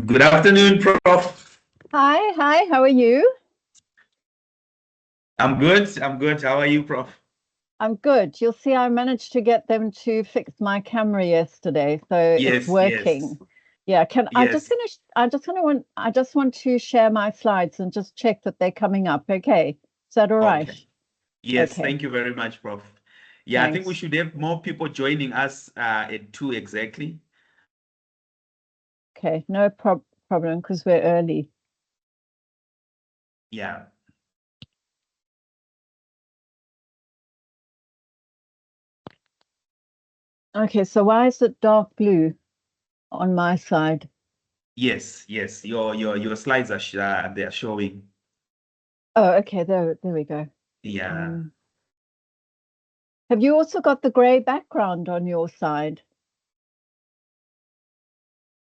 Good afternoon, Prof. Hi, how are you? I'm good. I'm good. How are you, Prof? I'm good. You'll see I managed to get them to fix my camera yesterday, so it's Yes, yes, working. Yeah, can I just yes. finish? I just want to share my slides and just check that they're coming up. Okay. Is that all right? Okay. Yes, Okay, thank you very much, Prof. Yeah, I think we thanks. should have more people joining us at 2 exactly. Okay, no problem because we're early. Yeah. Okay, so why is it dark blue on my side? Yes, yes. Your slides are they are showing. Oh, okay, there we go. Yeah. Have you also got the gray background on your side?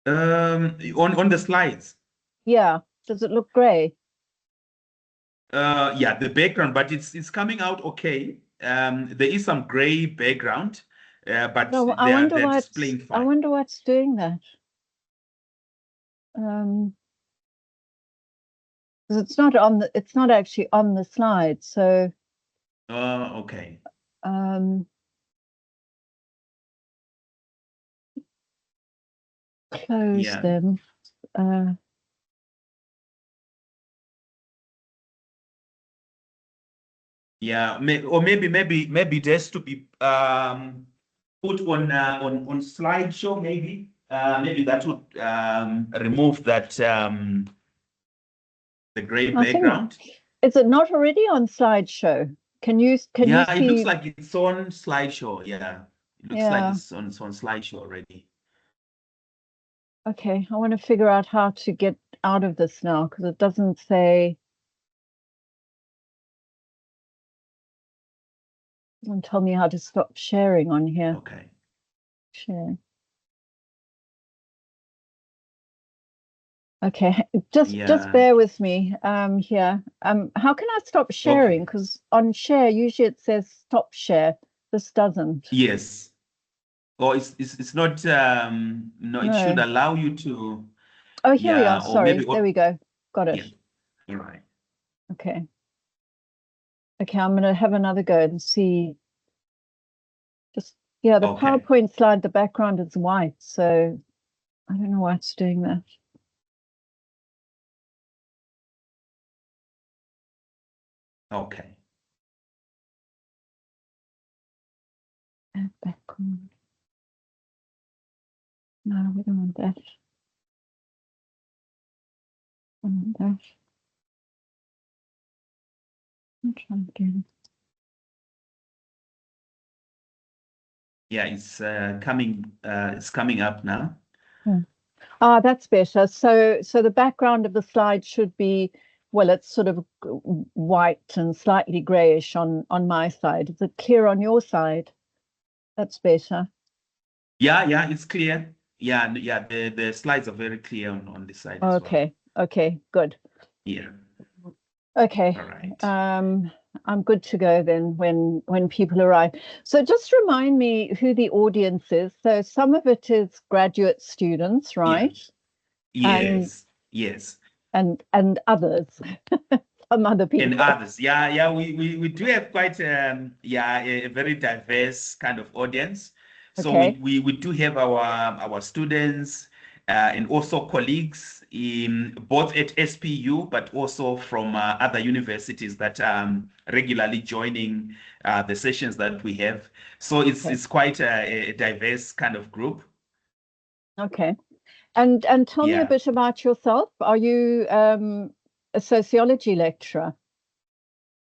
On the slides. Yeah, does it look gray? Yeah, the background, but it's coming out okay. There is some gray background, but No, they're displaying I fine. wonder what's doing that. 'Cause it's not actually on the slide. So Oh, okay. um, close Yeah. them. Yeah, or maybe it has to be put on slideshow. Maybe that would remove that the gray I think, background. is it not already on slideshow? Can you Yeah, it looks see? like it's on slideshow. Yeah, it looks like Yeah. it's on slideshow already. Okay. I want to figure out how to get out of this now because it doesn't say. Doesn't tell me how to stop sharing on here. Okay. Share. Okay, just Yeah. bear with me here. How can I stop sharing? Okay. Because on share, usually it says stop share. This doesn't. Yes. Or it's not no, it should No. allow you to, Oh, here we are. yeah, or maybe Sorry. There we go. Got it. yeah. All right. Okay. Okay, I'm gonna have another go and see. Just yeah, the Okay. PowerPoint slide, the background is white, so I don't know why it's doing that. Okay. Add background. No, we don't want that. I want that. I'll try again. Yeah, it's coming up now. Ah, that's better. So the background of the slide should be, well, it's sort of white and slightly grayish on my side. Is it clear on your side? That's better. Yeah, it's clear. Yeah, the slides are very clear on this side as well. Okay, good. Yeah. Okay. All right. I'm good to go then when people arrive. So just remind me who the audience is. So some of it is graduate students, Yeah. right? And Yes. Yes. and others, some other And people. others. Yeah. We do have quite a very diverse kind of audience. So Okay. we do have our students and also colleagues in both at SPU, but also from other universities that regularly joining the sessions that we have. So Okay. it's quite a diverse kind of group. Okay. And tell me a Yeah. bit about yourself. Are you a sociology lecturer?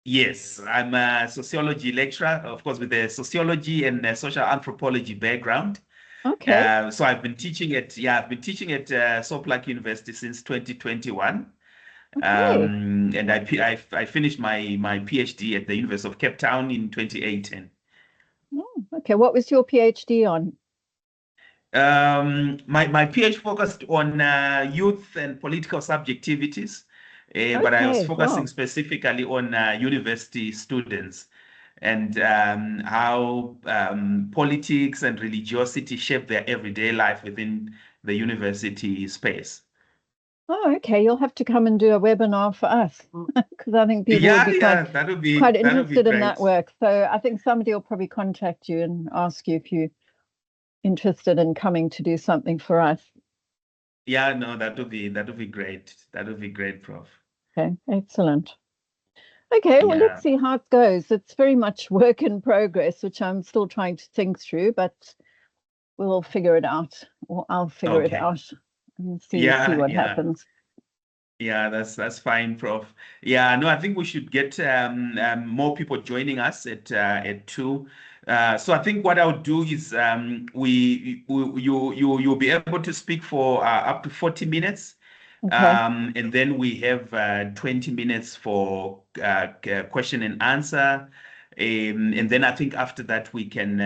Yes, I'm a sociology lecturer, of course, with a sociology and a social anthropology background. Okay. So I've been teaching at Soplak University since 2021. Okay. And I finished my PhD at the University of Cape Town in 2018. Oh, okay. What was your PhD on? My PhD focused on youth and political subjectivities, but I was Okay. focusing Wow. specifically on university students and how politics and religiosity shape their everyday life within the university space. Oh, okay. You'll have to come and do a webinar for us because I think people would be That'll quite be interested in that great. work. So I think somebody will probably contact you and ask you if you're interested in coming to do something for us. Yeah, no, that'll be great. That'll be great, Prof. Okay, excellent. Okay, well, let's Yeah. see how it goes. It's very much work in progress, which I'm still trying to think through, but we'll figure it out, or I'll figure it Okay. out and see what happens. Yeah, that's fine, Prof. Yeah, no, I think we should get more people joining us at 2. So I think what I'll do is you'll be able to speak for up to 40 minutes. Okay. And then we have 20 minutes for question and answer. And then I think after that we can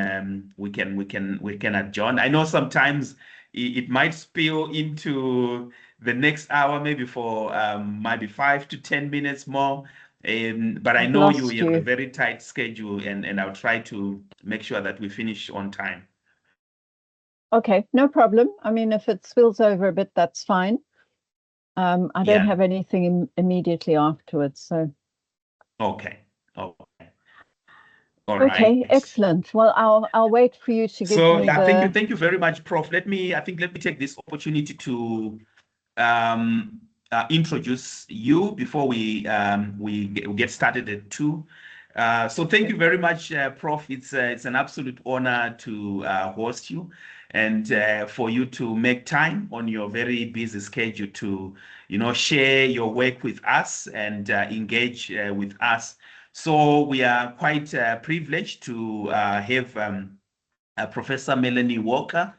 adjourn. I know sometimes it might spill into the next hour, maybe for maybe 5 to 10 minutes more. But I I've know you lost have a you. very tight schedule, and I'll try to make sure that we finish on time. Okay, no problem. I mean, if it spills over a bit, that's fine. I don't have anything immediately afterwards, so. Okay. Okay. All Okay, right. excellent. Well, I'll wait for you to give So me yeah, the. thank you very much, Prof. Let me take this opportunity to introduce you before we get started at 2. So thank you very much, Prof. It's an absolute honor to host you, and for you to make time on your very busy schedule to share your work with us and engage with us. So we are quite privileged to have Professor Melanie Walker,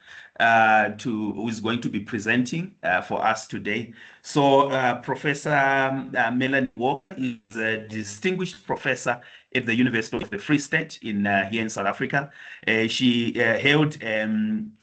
who is going to be presenting for us today. So Professor Melanie Walker is a distinguished professor at the University of the Free State here in South Africa. She held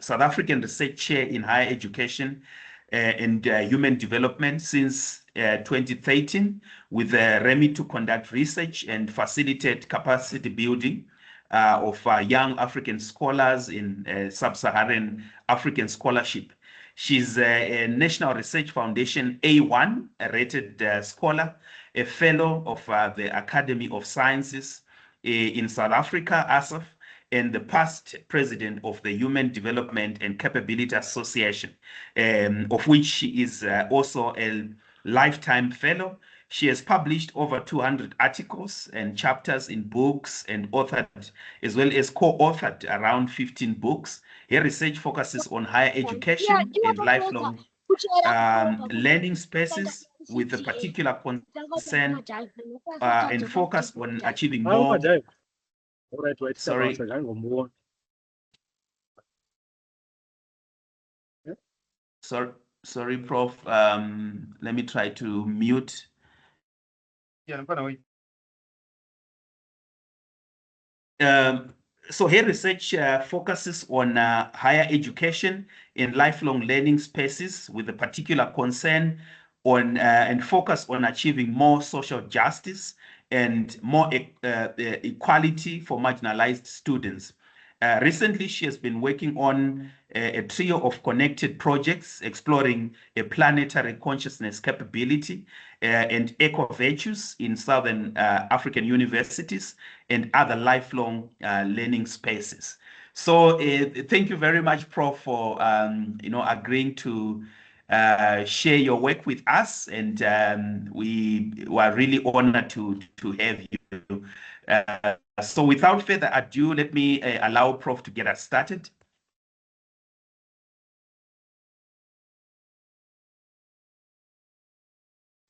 South African Research Chair in Higher Education and Human Development since 2013, with a remit to conduct research and facilitate capacity building of young African scholars in sub-Saharan African scholarship. She's a National Research Foundation A1 rated scholar, a fellow of the Academy of Sciences in South Africa, ASAF, and the past president of the Human Development and Capability Association, of which she is also a lifetime fellow. She has published over 200 articles and chapters in books and authored, as well as co-authored around 15 books. Her research focuses on higher education and lifelong learning spaces, with a particular concern and focus on achieving more. Sorry, Prof. Let me try to mute. So her research focuses on higher education in lifelong learning spaces, with a particular concern on and focus on achieving more social justice and more equality for marginalized students. Recently, she has been working on a trio of connected projects exploring a planetary consciousness capability and eco-virtues in Southern African universities and other lifelong learning spaces. So thank you very much, Prof, for agreeing to share your work with us, and we were really honored to have you. So without further ado, let me allow Prof to get us started.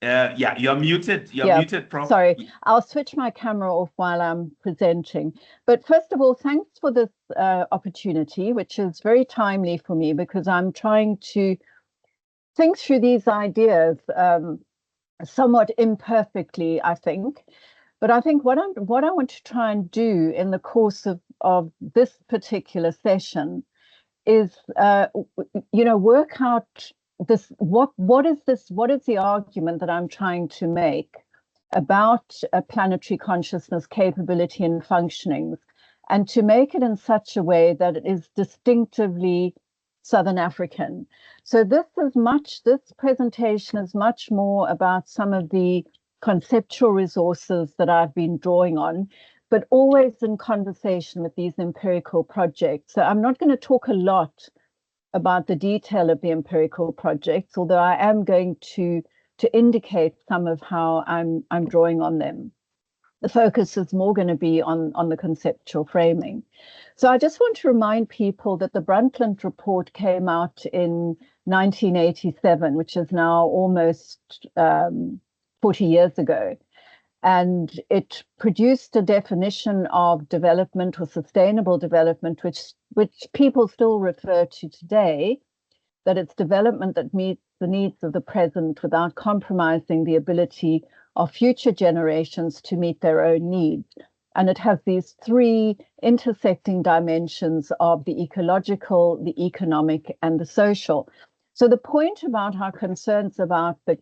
Yeah, you're muted. You're muted, Prof. Sorry, I'll switch my camera off while I'm presenting. But first of all, thanks for this opportunity, which is very timely for me because I'm trying to think through these ideas somewhat imperfectly, I think. But I think what I want to try and do in the course of this particular session is, work out this, what is the argument that I'm trying to make about a planetary consciousness capability and functionings, and to make it in such a way that it is distinctively Southern African. So this presentation is much more about some of the conceptual resources that I've been drawing on, but always in conversation with these empirical projects. So I'm not going to talk a lot about the detail of the empirical projects, although I am going to indicate some of how I'm drawing on them. The focus is more going to be on the conceptual framing. So I just want to remind people that the Brundtland report came out in 1987, which is now almost 40 years ago. And it produced a definition of development or sustainable development, which people still refer to today, that it's development that meets the needs of the present without compromising the ability of future generations to meet their own needs. And it has these three intersecting dimensions of the ecological, the economic, and the social. So the point about our concerns about the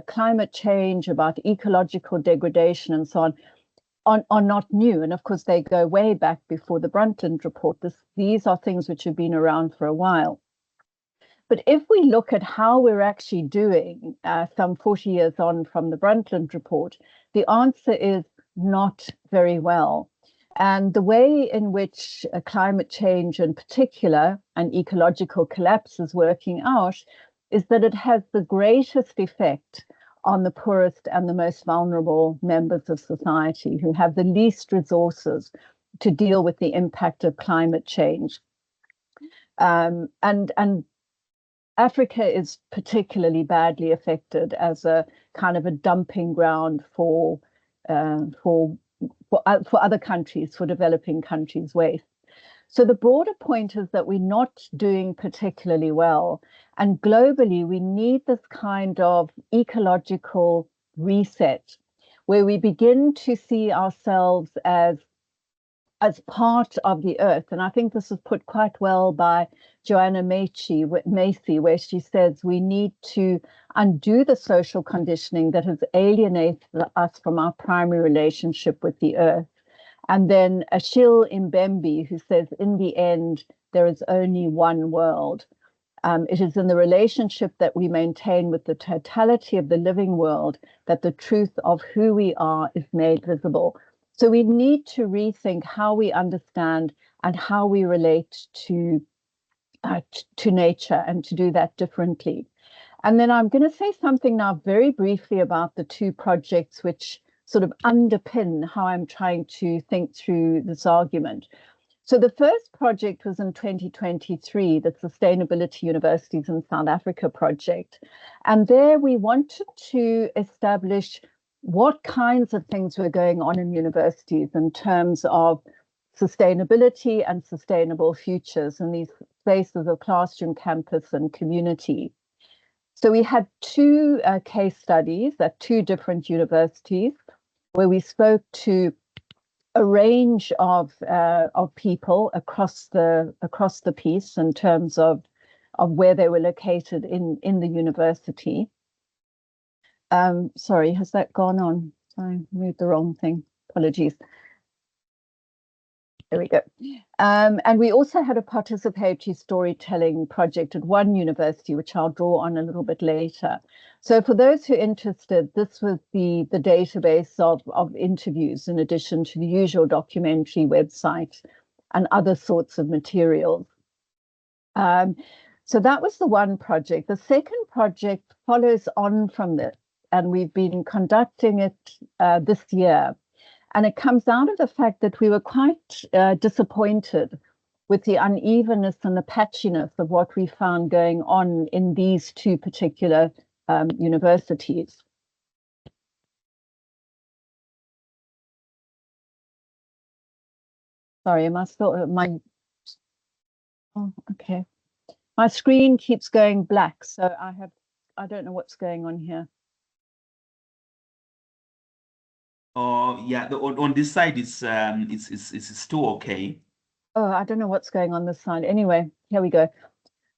climate change, about ecological degradation, and so on, are not new. And of course, they go way back before the Brundtland report. These are things which have been around for a while. But if we look at how we're actually doing some 40 years on from the Brundtland report, the answer is not very well. And the way in which climate change in particular and ecological collapse is working out is that it has the greatest effect on the poorest and the most vulnerable members of society who have the least resources to deal with the impact of climate change. And Africa is particularly badly affected as a kind of a dumping ground for other countries, for developing countries' waste. So the broader point is that we're not doing particularly well. And globally, we need this kind of ecological reset where we begin to see ourselves as part of the earth. And I think this was put quite well by Joanna Macy, where she says we need to undo the social conditioning that has alienated us from our primary relationship with the earth. And then Achille Mbembe, who says, in the end, there is only one world. It is in the relationship that we maintain with the totality of the living world that the truth of who we are is made visible. So we need to rethink how we understand and how we relate to nature, and to do that differently. And then I'm going to say something now very briefly about the two projects which sort of underpin how I'm trying to think through this argument. So the first project was in 2023, the Sustainability Universities in South Africa project. And there we wanted to establish what kinds of things were going on in universities in terms of sustainability and sustainable futures in these spaces of classroom, campus, and community. So we had two case studies at two different universities where we spoke to a range of people across the piece in terms of where they were located in the university. Sorry, has that gone on? I moved the wrong thing. Apologies. There we go. And we also had a participatory storytelling project at one university, which I'll draw on a little bit later. So for those who are interested, this was the database of interviews in addition to the usual documentary website and other sorts of materials. So that was the one project. The second project follows on from this, and we've been conducting it this year. And it comes out of the fact that we were quite disappointed with the unevenness and the patchiness of what we found going on in these two particular universities. Sorry, am I still oh, okay. My screen keeps going black, so I don't know what's going on here. Oh, yeah, on this side it's still okay. Oh, I don't know what's going on this side. Anyway, here we go.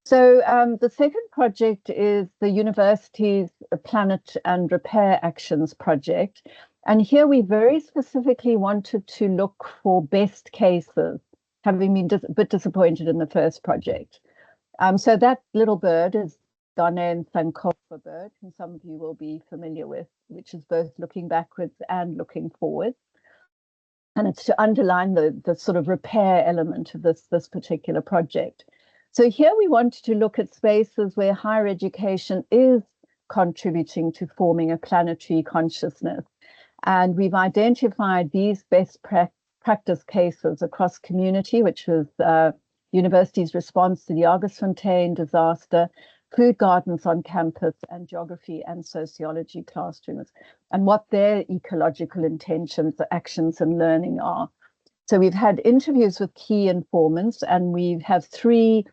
So the second project is the university's Planet and Repair Actions project. And here we very specifically wanted to look for best cases, having been a bit disappointed in the first project. So that little bird is Ghanaian Sankofa bird, who some of you will be familiar with, which is both looking backwards and looking forward. And it's to underline the sort of repair element of this particular project. So here we wanted to look at spaces where higher education is contributing to forming a planetary consciousness. And we've identified these best practice cases across community, which was university's response to the Augustfontein disaster, food gardens on campus, and geography and sociology classrooms, and what their ecological intentions, actions, and learning are. So we've had interviews with key informants, and we have 3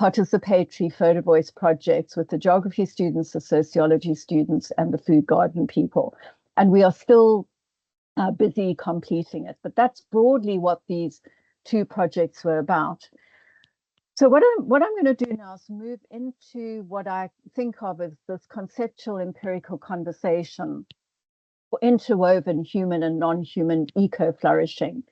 participatory photo voice projects with the geography students, the sociology students, and the food garden people. And we are still busy completing it, but that's broadly what these 2 projects were about. So what I'm going to do now is move into what I think of as this conceptual empirical conversation for interwoven human and non-human eco-flourishing.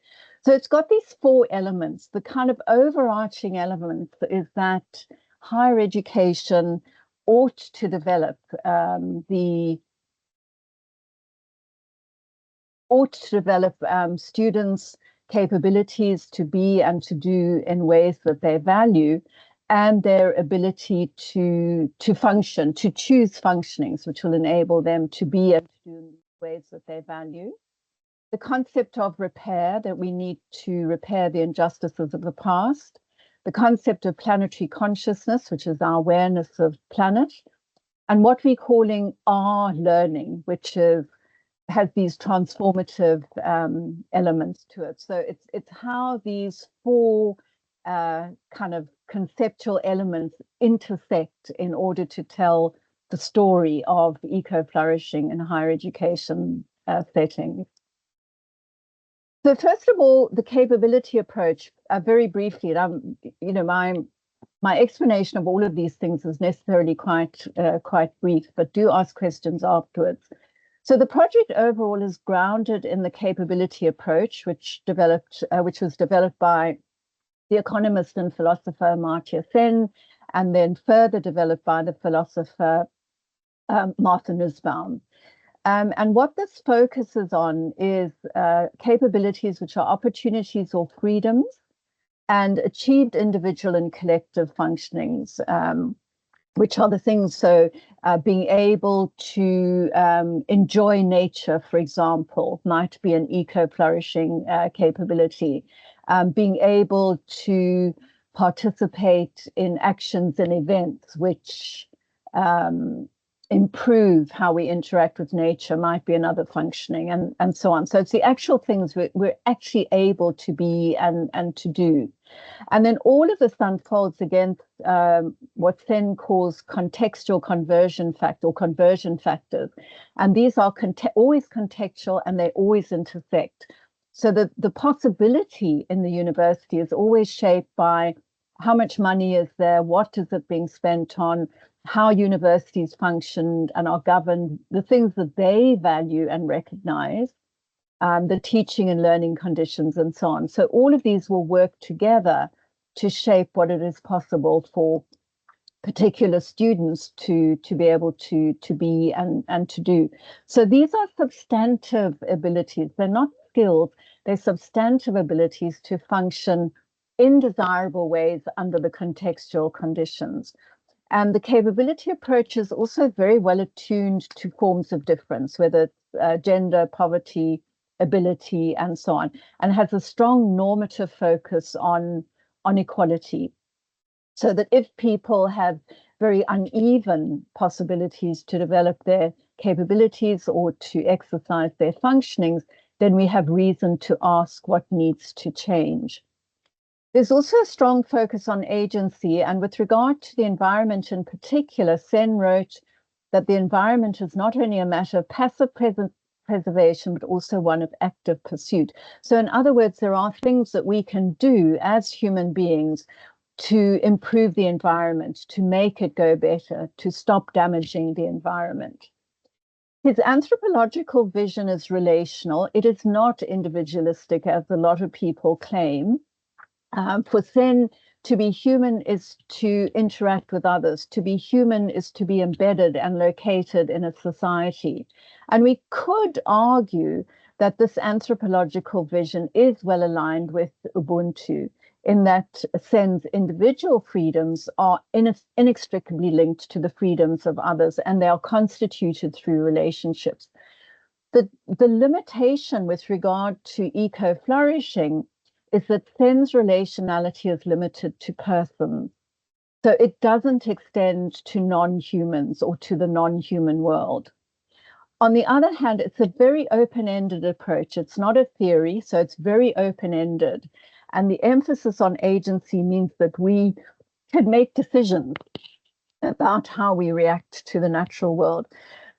So it's got these 4 elements. The kind of overarching element is that higher education ought to develop students' capabilities to be and to do in ways that they value, and their ability to function, to choose functionings which will enable them to be and to do in ways that they value. The concept of repair, that we need to repair the injustices of the past. The concept of planetary consciousness, which is our awareness of planet. And what we're calling our learning, which has these transformative elements to it. So it's how these 4 kind of conceptual elements intersect in order to tell the story of eco-flourishing in higher education settings. So first of all, the capability approach, very briefly, my explanation of all of these things is necessarily quite brief, but do ask questions afterwards. So the project overall is grounded in the capability approach, which was developed by the economist and philosopher Amartya Sen, and then further developed by the philosopher Martha Nussbaum. And what this focuses on is capabilities which are opportunities or freedoms and achieved individual and collective functionings, which are the things, so being able to enjoy nature, for example, might be an eco-flourishing capability. Being able to participate in actions and events which improve how we interact with nature might be another functioning, and so on. So it's the actual things we're actually able to be and to do. And then all of this unfolds against what Sen calls contextual conversion factors. And these are always contextual, and they always intersect. So the possibility in the university is always shaped by how much money is there, what is it being spent on, how universities function and are governed, the things that they value and recognize, the teaching and learning conditions, and so on. So all of these will work together to shape what it is possible for particular students to be able to be and to do. So these are substantive abilities. They're not skills, they're substantive abilities to function in desirable ways under the contextual conditions. And the capability approach is also very well attuned to forms of difference, whether it's gender, poverty, ability, and so on, and has a strong normative focus on equality. So that if people have very uneven possibilities to develop their capabilities or to exercise their functionings, then we have reason to ask what needs to change. There's also a strong focus on agency, and with regard to the environment in particular, Sen wrote that the environment is not only a matter of passive preservation, but also one of active pursuit. So in other words, there are things that we can do as human beings to improve the environment, to make it go better, to stop damaging the environment. His anthropological vision is relational. It is not individualistic, as a lot of people claim. For Sen, To be human is to interact with others. To be human is to be embedded and located in a society. And we could argue that this anthropological vision is well aligned with Ubuntu, in that Sen's individual freedoms are inextricably linked to the freedoms of others, and they are constituted through relationships. The limitation with regard to eco-flourishing is that Sen's relationality is limited to persons. So it doesn't extend to non-humans or to the non-human world. On the other hand, it's a very open-ended approach. It's not a theory, so it's very open-ended. And the emphasis on agency means that we can make decisions about how we react to the natural world.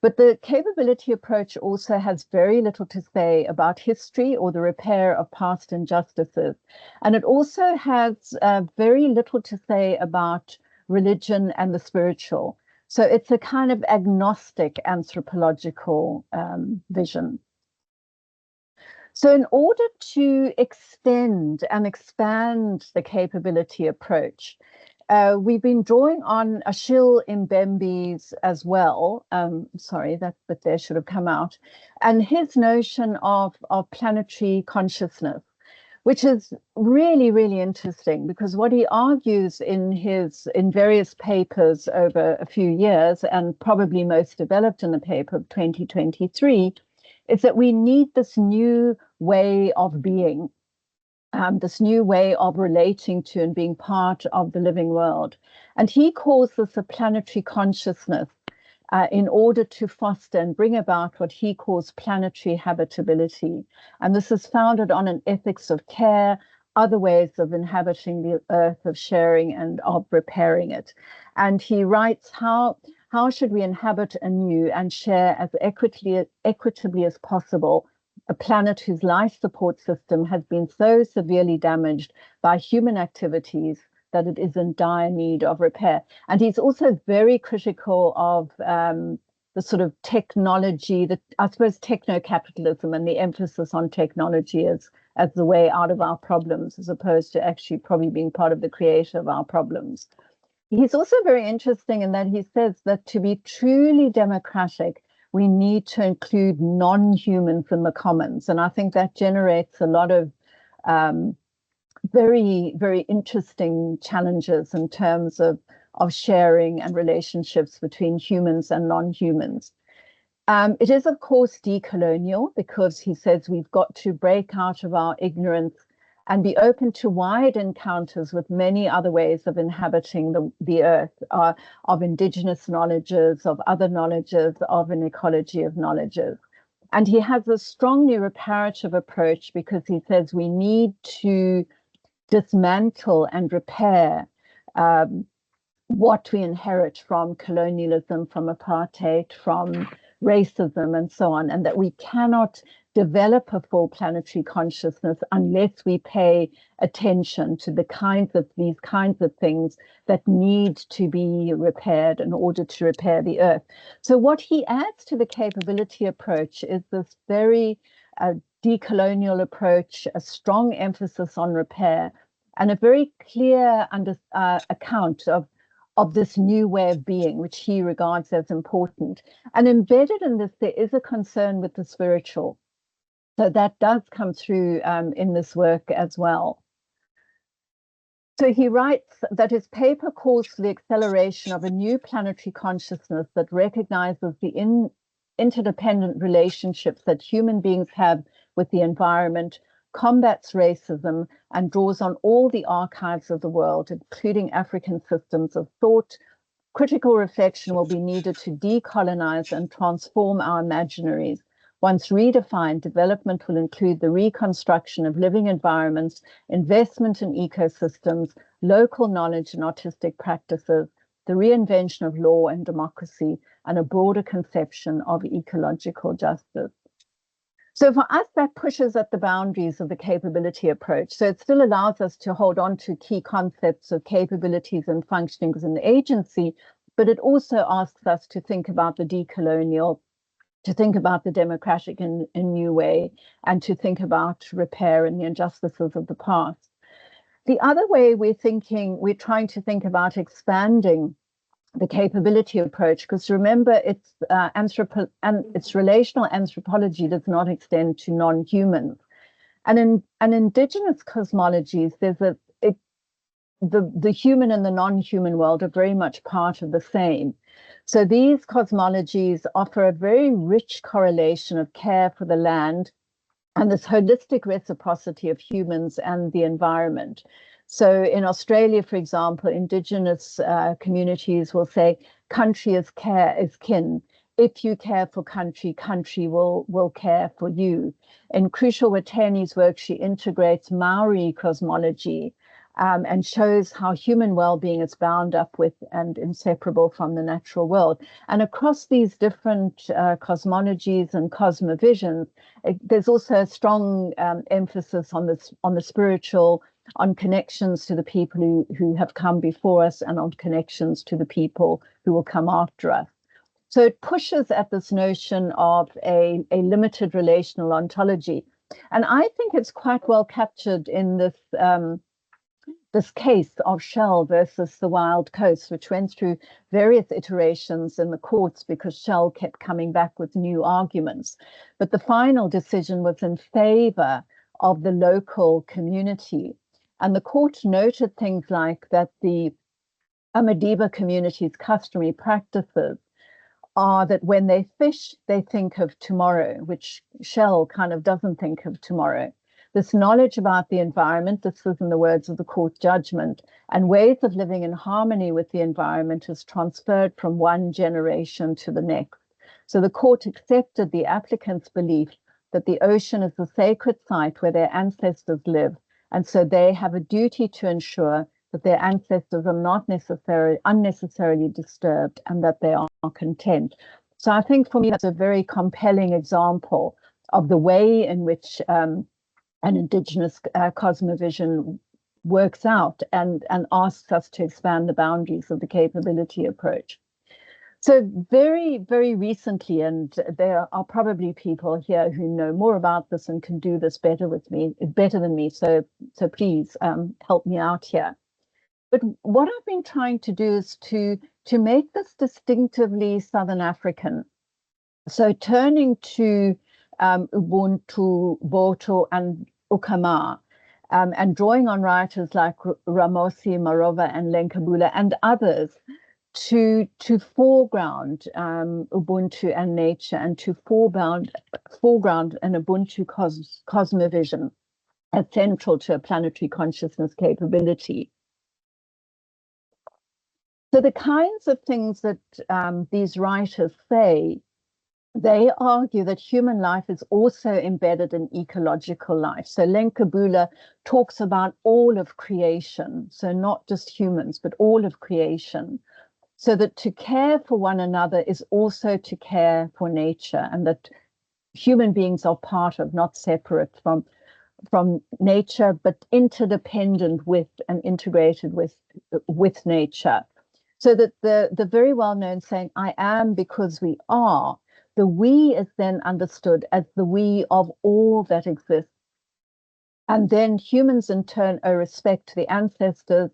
But the capability approach also has very little to say about history or the repair of past injustices. And it also has very little to say about religion and the spiritual. So it's a kind of agnostic anthropological vision. So in order to extend and expand the capability approach, we've been drawing on Achille Mbembe's as well. Sorry, that bit there should have come out. And his notion of planetary consciousness, which is really, really interesting, because what he argues in various papers over a few years, and probably most developed in the paper of 2023, is that we need this new way of being. This new way of relating to and being part of the living world. And he calls this a planetary consciousness in order to foster and bring about what he calls planetary habitability. And this is founded on an ethics of care, other ways of inhabiting the earth, of sharing and of repairing it. And he writes, how should we inhabit anew and share as equitably as possible a planet whose life support system has been so severely damaged by human activities that it is in dire need of repair. And he's also very critical of the sort of technology, I suppose techno-capitalism, and the emphasis on technology as the way out of our problems, as opposed to actually probably being part of the creator of our problems. He's also very interesting in that he says that to be truly democratic, we need to include non-humans in the commons. And I think that generates a lot of very, very interesting challenges in terms of sharing and relationships between humans and non-humans. It is, of course, decolonial, because he says we've got to break out of our ignorance and be open to wide encounters with many other ways of inhabiting the earth, of indigenous knowledges, of other knowledges, of an ecology of knowledges. And he has a strongly reparative approach, because he says we need to dismantle and repair what we inherit from colonialism, from apartheid, from racism, and so on, and that we cannot develop a full planetary consciousness unless we pay attention to these kinds of things that need to be repaired in order to repair the earth. So what he adds to the capability approach is this very decolonial approach, a strong emphasis on repair, and a very clear account of this new way of being, which he regards as important. And embedded in this, there is a concern with the spiritual. So that does come through in this work as well. So he writes that his paper calls for the acceleration of a new planetary consciousness that recognizes the interdependent relationships that human beings have with the environment, combats racism, and draws on all the archives of the world, including African systems of thought. Critical reflection will be needed to decolonize and transform our imaginaries. Once redefined, development will include the reconstruction of living environments, investment in ecosystems, local knowledge and artistic practices, the reinvention of law and democracy, and a broader conception of ecological justice. So for us, that pushes at the boundaries of the capability approach. So it still allows us to hold on to key concepts of capabilities and functionings in the agency, but it also asks us to think about the decolonial, to think about the democratic in a new way, and to think about repair and the injustices of the past. The other way we're trying to think about expanding the capability approach, because remember, it's its relational anthropology does not extend to non-humans. And in indigenous cosmologies, the human and the non-human world are very much part of the same. So these cosmologies offer a very rich correlation of care for the land and this holistic reciprocity of humans and the environment. So in Australia, for example, indigenous communities will say, country is kin. If you care for country, country will care for you. In Crucial Wateni's work, she integrates Maori cosmology and shows how human well-being is bound up with and inseparable from the natural world. And across these different cosmologies and cosmovisions, there's also a strong emphasis on the spiritual, on connections to the people who have come before us, and on connections to the people who will come after us. So it pushes at this notion of a limited relational ontology. And I think it's quite well captured in this case of Shell versus the Wild Coast, which went through various iterations in the courts because Shell kept coming back with new arguments. But the final decision was in favor of the local community. And the court noted things like that the Amadiba community's customary practices are that when they fish, they think of tomorrow, which Shell kind of doesn't think of tomorrow. This knowledge about the environment, this was in the words of the court judgment, and ways of living in harmony with the environment is transferred from one generation to the next. So the court accepted the applicant's belief that the ocean is the sacred site where their ancestors live, and so they have a duty to ensure that their ancestors are not unnecessarily disturbed and that they are content. So I think for me, that's a very compelling example of the way in which an indigenous cosmovision works out and asks us to expand the boundaries of the capability approach. So very, very recently, and there are probably people here who know more about this and can do this better than me. So please help me out here. But what I've been trying to do is to make this distinctively Southern African. So turning to Ubuntu, Boto, and Ukama, and drawing on writers like Ramosi, Marova, and Lenkabula, and others to foreground Ubuntu and nature, and to foreground an Ubuntu cosmovision as central to a planetary consciousness capability. So the kinds of things that these writers say, they argue that human life is also embedded in ecological life. So Lenkabula talks about all of creation, so not just humans, but all of creation. So that to care for one another is also to care for nature, and that human beings are part of, not separate from nature, but interdependent with and integrated with nature. So that the very well-known saying, I am because we are, the we is then understood as the we of all that exists. And then humans in turn owe respect to the ancestors.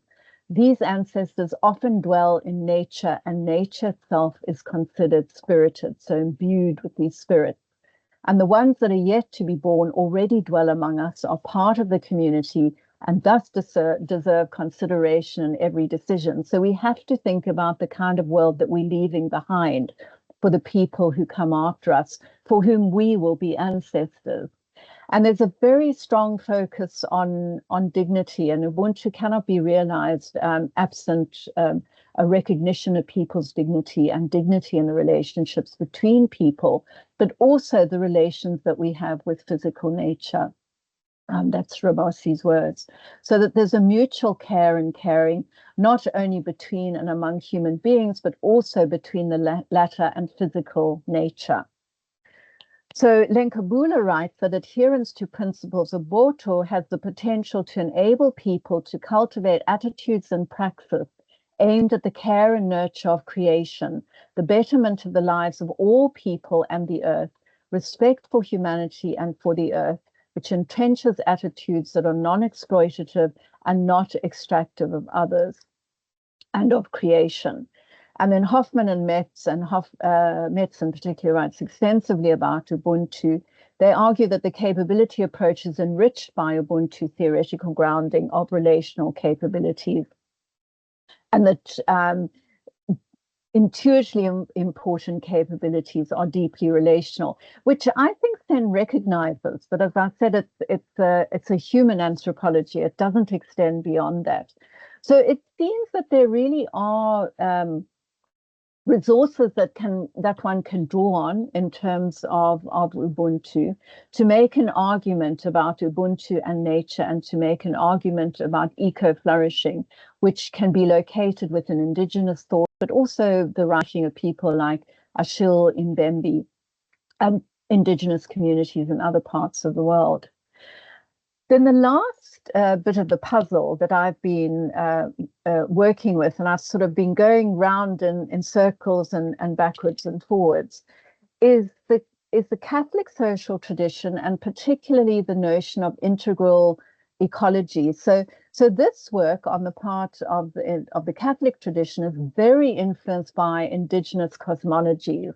These ancestors often dwell in nature, and nature itself is considered spirited, so imbued with these spirits. And the ones that are yet to be born already dwell among us, are part of the community, and thus deserve consideration in every decision. So we have to think about the kind of world that we're leaving behind for the people who come after us, for whom we will be ancestors. And there's a very strong focus on dignity, and Ubuntu cannot be realized absent a recognition of people's dignity and dignity in the relationships between people, but also the relations that we have with physical nature. That's Rabosi's words. So that there's a mutual care and caring, not only between and among human beings, but also between the latter and physical nature. So Lenkabula writes that adherence to principles of Boto has the potential to enable people to cultivate attitudes and praxis aimed at the care and nurture of creation, the betterment of the lives of all people and the earth, respect for humanity and for the earth, which entrenches attitudes that are non-exploitative and not extractive of others and of creation. And then Hoffman and Metz, Metz in particular, writes extensively about Ubuntu. They argue that the capability approach is enriched by Ubuntu theoretical grounding of relational capabilities, and that intuitively important capabilities are deeply relational, which I think Sen recognizes. But as I said, it's a human anthropology. It doesn't extend beyond that. So it seems that there really are resources that one can draw on in terms of Ubuntu to make an argument about Ubuntu and nature, and to make an argument about eco-flourishing, which can be located within indigenous thought, but also the writing of people like Achille Mbembe and indigenous communities in other parts of the world. Then the last bit of the puzzle that I've been working with, and I've sort of been going round in circles and backwards and forwards, is the Catholic social tradition, and particularly the notion of integral ecology. So this work on the part of the Catholic tradition is very influenced by indigenous cosmologies.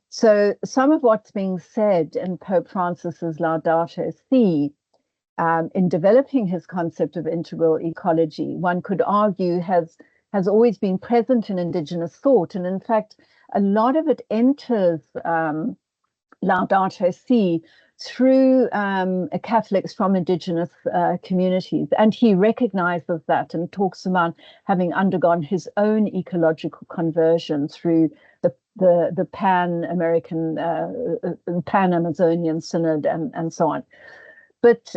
So some of what's being said in Pope Francis's Laudato Si, in developing his concept of integral ecology, one could argue has always been present in indigenous thought. And in fact, a lot of it enters Laudato Si through Catholics from indigenous communities. And he recognizes that and talks about having undergone his own ecological conversion through the Pan-American, Pan-Amazonian Synod and so on. But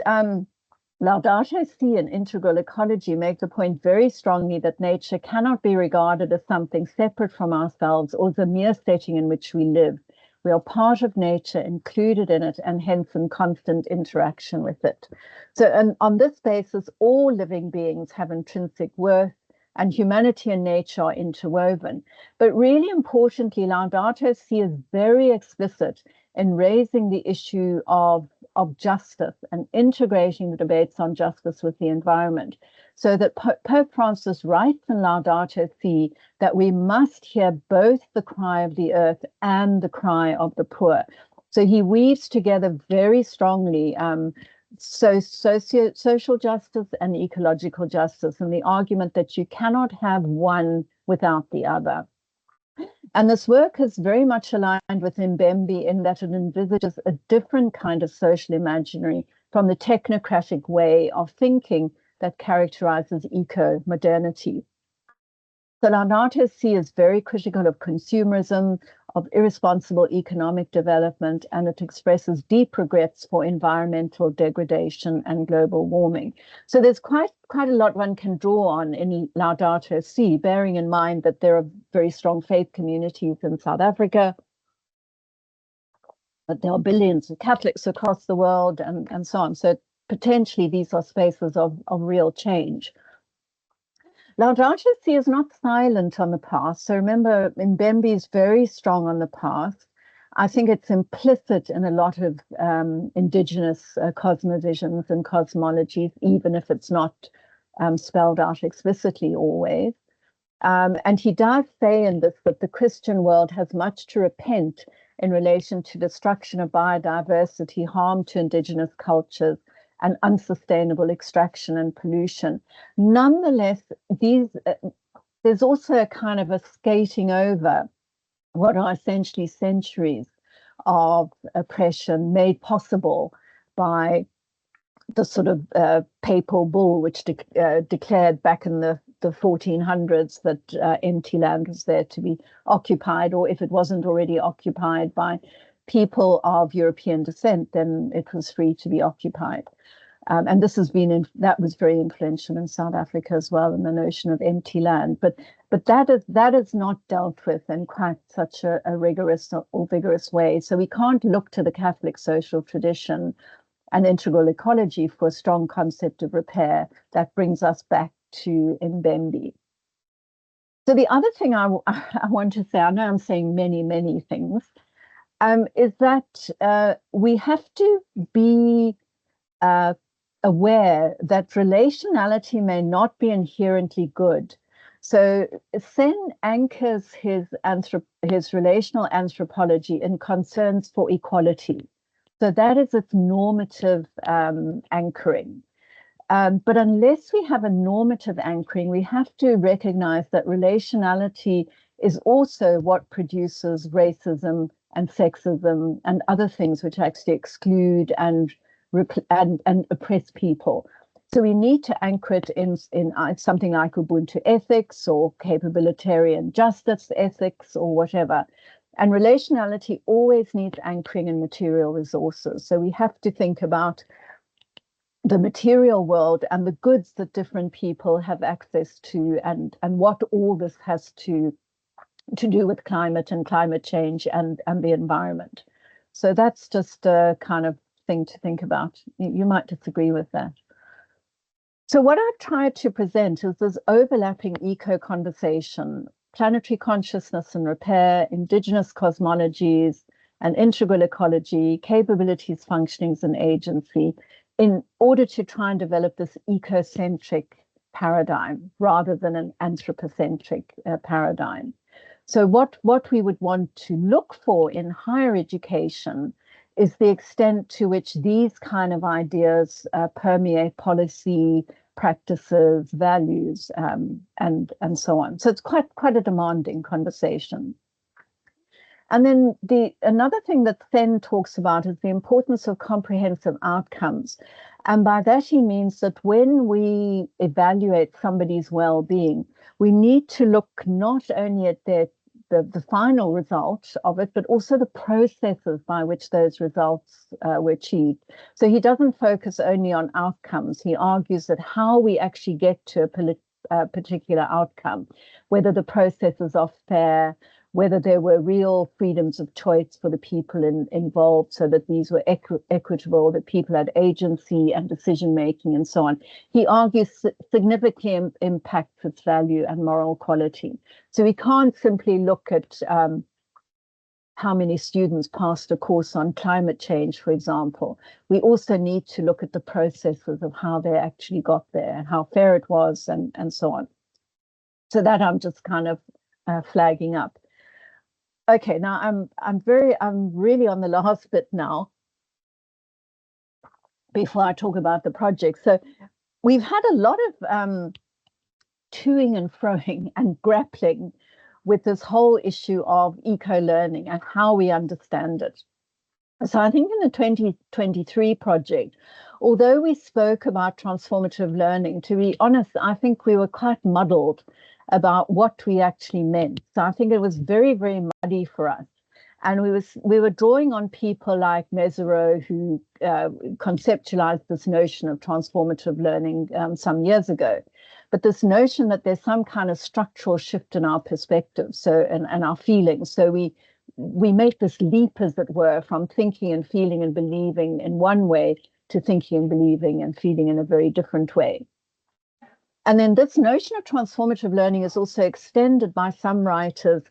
Laudato Si and integral ecology make the point very strongly that nature cannot be regarded as something separate from ourselves or the mere setting in which we live. We are part of nature, included in it, and hence in constant interaction with it. So, and on this basis, all living beings have intrinsic worth, and humanity and nature are interwoven. But really importantly, Laudato Si is very explicit in raising the issue of justice and integrating the debates on justice with the environment, so that Pope Francis writes in Laudato Si that we must hear both the cry of the earth and the cry of the poor. So he weaves together very strongly social justice and ecological justice, and the argument that you cannot have one without the other. And this work is very much aligned with Mbembe in that it envisages a different kind of social imaginary from the technocratic way of thinking that characterizes eco-modernity. So Laudato Si is very critical of consumerism, of irresponsible economic development, and it expresses deep regrets for environmental degradation and global warming. So there's quite a lot one can draw on in Laudato Si, bearing in mind that there are very strong faith communities in South Africa, but there are billions of Catholics across the world and so on. So potentially these are spaces of real change. Laudato Si is not silent on the past. So remember, Mbembe is very strong on the past. I think it's implicit in a lot of indigenous cosmovisions and cosmologies, even if it's not spelled out explicitly always. And he does say in this that the Christian world has much to repent in relation to destruction of biodiversity, harm to indigenous cultures, and unsustainable extraction and pollution. Nonetheless, there's also a kind of a skating over what are essentially centuries of oppression made possible by the sort of papal bull, which declared back in the 1400s that empty land was there to be occupied, or if it wasn't already occupied by people of European descent, then it was free to be occupied. And this has been that was very influential in South Africa as well, in the notion of empty land. But that is not dealt with in quite such a rigorous or vigorous way. So we can't look to the Catholic social tradition and integral ecology for a strong concept of repair that brings us back to Mbembe. So the other thing I want to say, I know I'm saying many things, is that we have to be aware that relationality may not be inherently good. So Sen anchors his relational anthropology in concerns for equality. So that is its normative anchoring. But unless we have a normative anchoring, we have to recognize that relationality is also what produces racism and sexism and other things which actually exclude and oppress people. So we need to anchor it in something like Ubuntu ethics or capabilitarian justice ethics or whatever. And relationality always needs anchoring in material resources. So we have to think about the material world and the goods that different people have access to, and what all this has to do with climate and climate change and the environment. So that's just a kind of thing to think about. You might disagree with that. So what I've tried to present is this overlapping eco-conversation, planetary consciousness and repair, indigenous cosmologies, and integral ecology, capabilities, functionings, and agency, in order to try and develop this ecocentric paradigm rather than an anthropocentric paradigm. So what we would want to look for in higher education is the extent to which these kind of ideas permeate policy, practices, values, and so on. So it's quite a demanding conversation. And then another thing that Sen talks about is the importance of comprehensive outcomes. And by that he means that when we evaluate somebody's well-being, we need to look not only at the final result of it, but also the processes by which those results were achieved. So he doesn't focus only on outcomes. He argues that how we actually get to a particular outcome, whether the processes are fair, whether there were real freedoms of choice for the people involved, so that these were equitable, that people had agency and decision-making and so on. He argues significantly impacts its value and moral quality. So we can't simply look at how many students passed a course on climate change, for example. We also need to look at the processes of how they actually got there, how fair it was, and so on. So that I'm just kind of flagging up. Okay, now I'm really on the last bit now before I talk about the project. So we've had a lot of toing and froing and grappling with this whole issue of eco-learning and how we understand it. So I think in the 2023 project, although we spoke about transformative learning, to be honest, I think we were quite muddled about what we actually meant. So I think it was very, very muddy for us. And we were drawing on people like Mesereau, who conceptualized this notion of transformative learning some years ago. But this notion that there's some kind of structural shift in our perspective, so and our feelings. So we make this leap, as it were, from thinking and feeling and believing in one way to thinking and believing and feeling in a very different way. And then this notion of transformative learning is also extended by some writers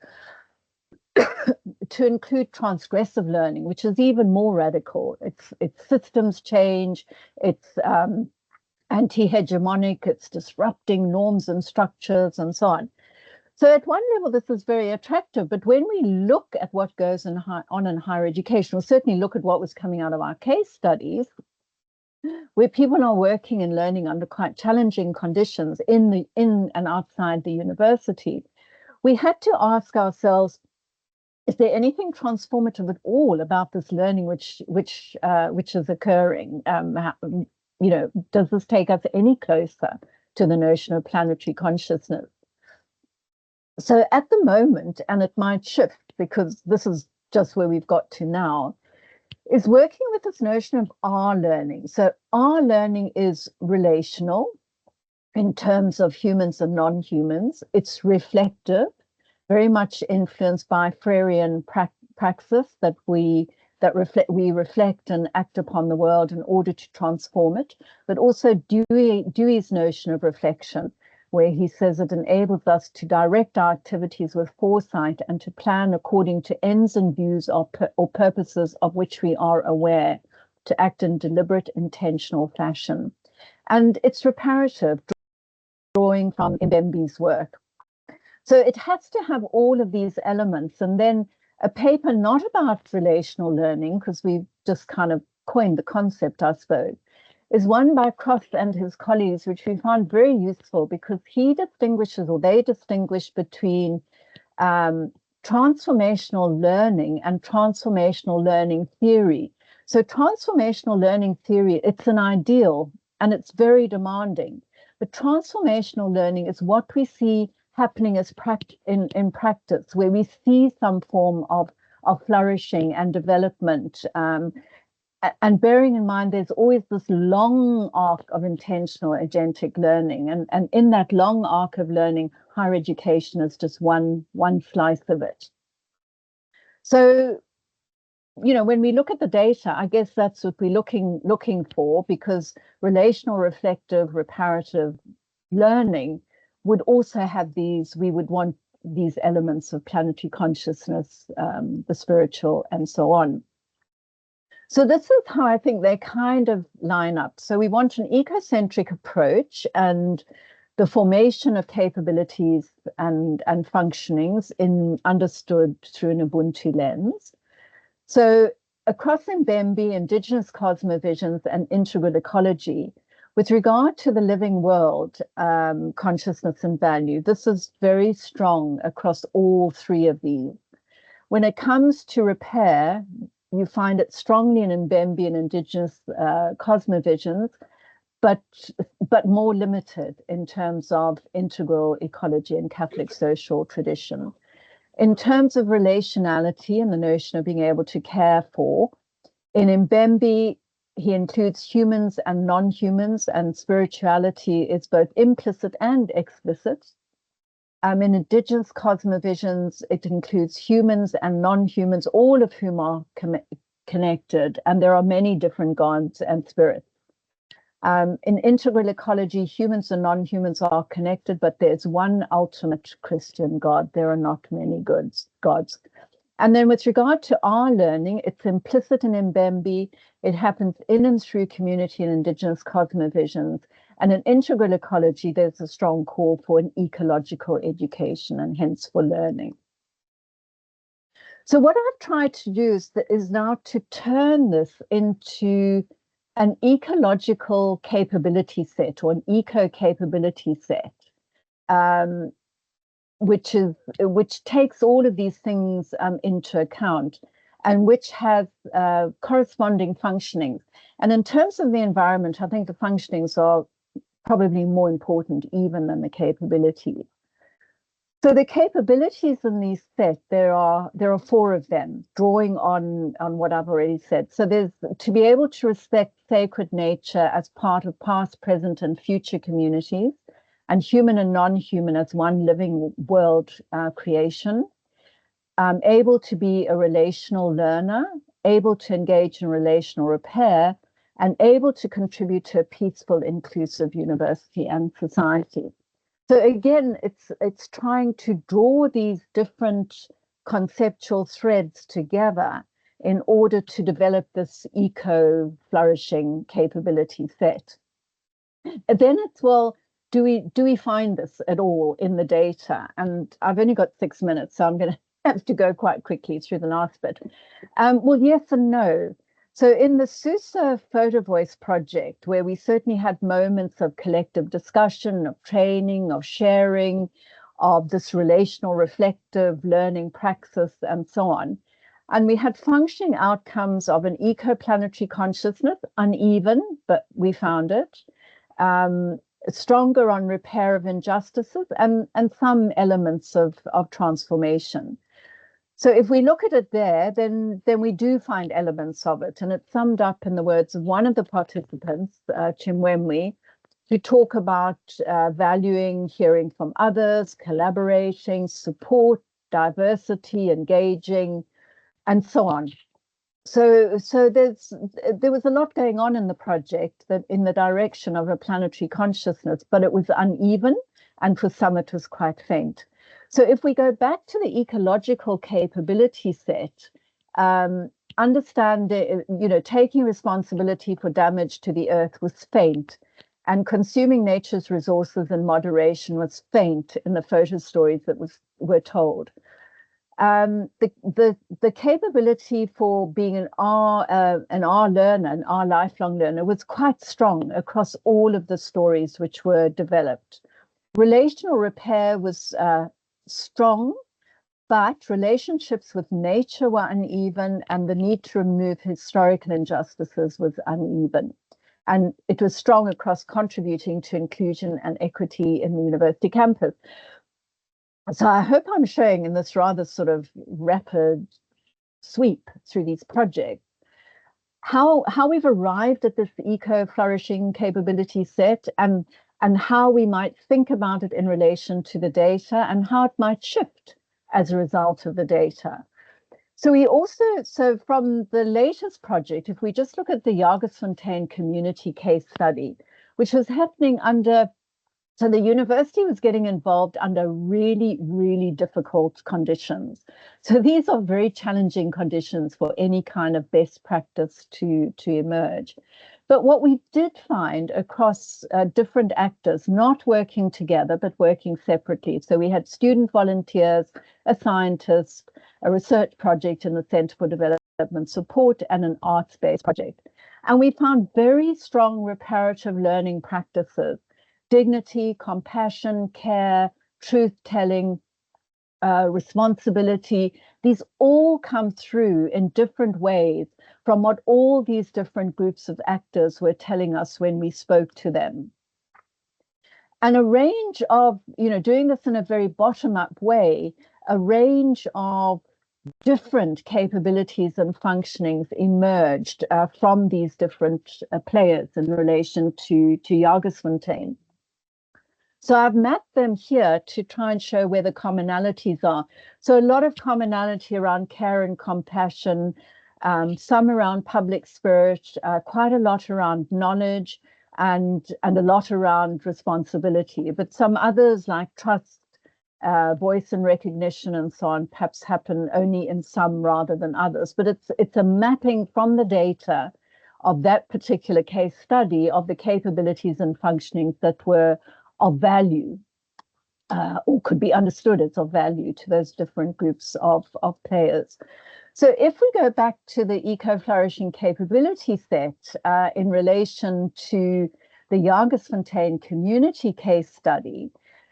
to include transgressive learning, which is even more radical. It's systems change, it's anti-hegemonic, it's disrupting norms and structures and so on. So at one level, this is very attractive, but when we look at what goes on in higher education, or certainly look at what was coming out of our case studies, where people are working and learning under quite challenging conditions in and outside the university, we had to ask ourselves, is there anything transformative at all about this learning which is occurring? Does this take us any closer to the notion of planetary consciousness? So at the moment, and it might shift because this is just where we've got to now, is working with this notion of our learning. So our learning is relational in terms of humans and non-humans. It's reflective, very much influenced by Freirean praxis that we reflect and act upon the world in order to transform it, but also Dewey's notion of reflection, where he says it enables us to direct our activities with foresight and to plan according to ends and views or purposes of which we are aware, to act in deliberate, intentional fashion. And it's reparative, drawing from Mbembe's work. So it has to have all of these elements. And then a paper not about relational learning, because we've just kind of coined the concept, I suppose, is one by Cross and his colleagues, which we found very useful because he distinguishes, or they distinguish between transformational learning and transformational learning theory. So transformational learning theory, it's an ideal and it's very demanding. But transformational learning is what we see happening as in practice, where we see some form of flourishing and development. And bearing in mind, there's always this long arc of intentional agentic learning. And in that long arc of learning, higher education is just one slice of it. So, you know, when we look at the data, I guess that's what we're looking for, because relational, reflective, reparative learning would also have these, we would want these elements of planetary consciousness, the spiritual, and so on. So this is how I think they kind of line up. So we want an ecocentric approach and the formation of capabilities and functionings understood through an Ubuntu lens. So across Mbembe, indigenous cosmovisions and integral ecology, with regard to the living world, consciousness and value, this is very strong across all three of these. When it comes to repair, you find it strongly in Mbembe and indigenous cosmovisions, but more limited in terms of integral ecology and Catholic social tradition. In terms of relationality and the notion of being able to care for, in Mbembe, he includes humans and non-humans, and spirituality is both implicit and explicit. In indigenous cosmovisions, it includes humans and non-humans, all of whom are connected, and there are many different gods and spirits. In integral ecology, humans and non-humans are connected, but there's one ultimate Christian God. There are not many gods. And then with regard to our learning, it's implicit in Mbembe. It happens in and through community and indigenous cosmovisions. And in integral ecology, there's a strong call for an ecological education and hence for learning. So what I've tried to do is now to turn this into an ecological capability set, or an eco capability set, which takes all of these things into account, and which has corresponding functionings. And in terms of the environment, I think the functionings are probably more important even than the capabilities. So the capabilities in these sets, there are four of them, drawing on what I've already said. So there's to be able to respect sacred nature as part of past, present, and future communities, and human and non-human as one living world creation, able to be a relational learner, able to engage in relational repair, and able to contribute to a peaceful, inclusive university and society. So again, it's trying to draw these different conceptual threads together in order to develop this eco-flourishing capability set. And then it's, well, do we find this at all in the data? And I've only got 6 minutes, so I'm going to have to go quite quickly through the last bit. Well, yes and no. So in the SUSE Photo Voice project, where we certainly had moments of collective discussion, of training, of sharing, of this relational reflective learning praxis and so on, and we had functioning outcomes of an eco-planetary consciousness, uneven, but we found it, stronger on repair of injustices, and some elements of transformation. So if we look at it there, then we do find elements of it. And it's summed up in the words of one of the participants, Chimwemwe, who talk about valuing hearing from others, collaborating, support, diversity, engaging, and so on. So there was a lot going on in the project that in the direction of a planetary consciousness, but it was uneven, and for some it was quite faint. So if we go back to the ecological capability set, understanding, taking responsibility for damage to the earth was faint, and consuming nature's resources in moderation was faint in the photo stories that were told. The capability for being an R learner, an R lifelong learner, was quite strong across all of the stories which were developed. Relational repair was strong, but relationships with nature were uneven, and the need to remove historical injustices was uneven. And it was strong across contributing to inclusion and equity in the university campus. So I hope I'm showing in this rather sort of rapid sweep through these projects how we've arrived at this eco-flourishing capability set, and how we might think about it in relation to the data, and how it might shift as a result of the data. So from the latest project, if we just look at the Jagersfontein community case study, which was happening so the university was getting involved under really, really difficult conditions. So these are very challenging conditions for any kind of best practice to emerge. But what we did find across different actors, not working together, but working separately. So we had student volunteers, a scientist, a research project in the Center for Development Support, and an arts-based project. And we found very strong reparative learning practices: dignity, compassion, care, truth-telling, responsibility. These all come through in different ways from what all these different groups of actors were telling us when we spoke to them. And a range of, doing this in a very bottom-up way, a range of different capabilities and functionings emerged from these different players in relation to Jagersfontein. So I've mapped them here to try and show where the commonalities are. So a lot of commonality around care and compassion, some around public spirit, quite a lot around knowledge, and a lot around responsibility. But some others like trust, voice and recognition and so on perhaps happen only in some rather than others. But it's a mapping from the data of that particular case study of the capabilities and functionings that were of value, or could be understood as of value to those different groups of players. So if we go back to the eco-flourishing capability set in relation to the Jagersfontein community case study,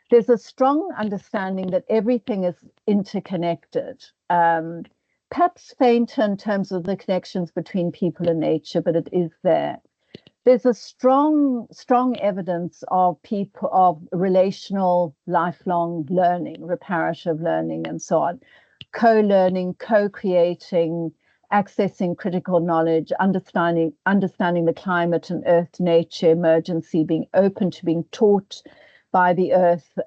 there's a strong understanding that everything is interconnected. Perhaps fainter in terms of the connections between people and nature, but it is there. There's a strong evidence of relational, lifelong learning, reparative learning, and so on. Co-learning, co-creating, accessing critical knowledge, understanding the climate and earth nature emergency, being open to being taught by the earth,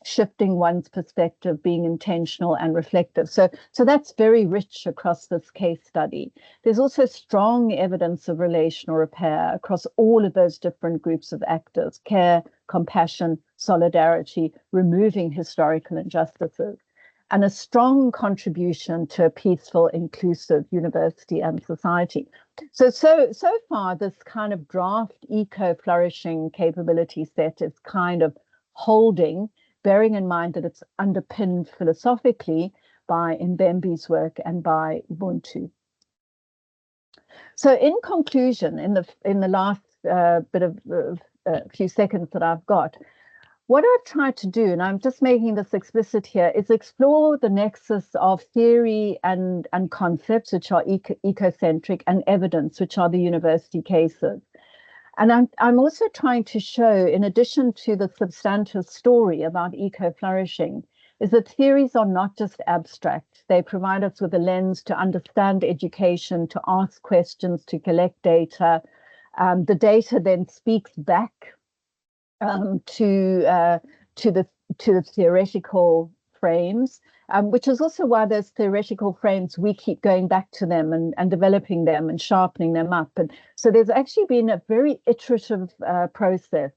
shifting one's perspective, being intentional and reflective. So that's very rich across this case study. There's also strong evidence of relational repair across all of those different groups of actors: care, compassion, solidarity, removing historical injustices, and a strong contribution to a peaceful, inclusive university and society. So far, this kind of draft eco-flourishing capability set is kind of holding, bearing in mind that it's underpinned philosophically by Mbembe's work and by Ubuntu. So in conclusion, in the last bit of few seconds that I've got, what I've tried to do, and I'm just making this explicit here, is explore the nexus of theory and concepts, which are ecocentric, and evidence, which are the university cases. And I'm also trying to show, in addition to the substantive story about eco-flourishing, is that theories are not just abstract. They provide us with a lens to understand education, to ask questions, to collect data. The data then speaks back to the theoretical frames, which is also why those theoretical frames, we keep going back to them and developing them and sharpening them up. And so there's actually been a very iterative process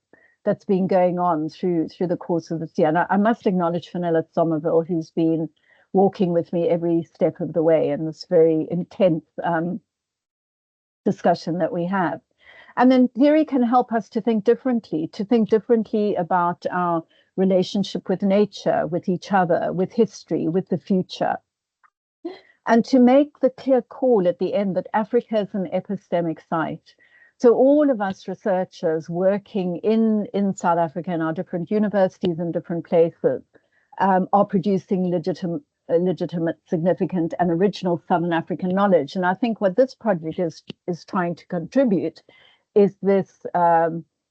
that's been going on through the course of this year. And I must acknowledge Fenella Somerville, who's been walking with me every step of the way in this very intense discussion that we have. And then theory can help us to think differently about our relationship with nature, with each other, with history, with the future. And to make the clear call at the end that Africa is an epistemic site. So all of us researchers working in South Africa in our different universities and different places are producing legitimate, significant, and original Southern African knowledge. And I think what this project is trying to contribute is this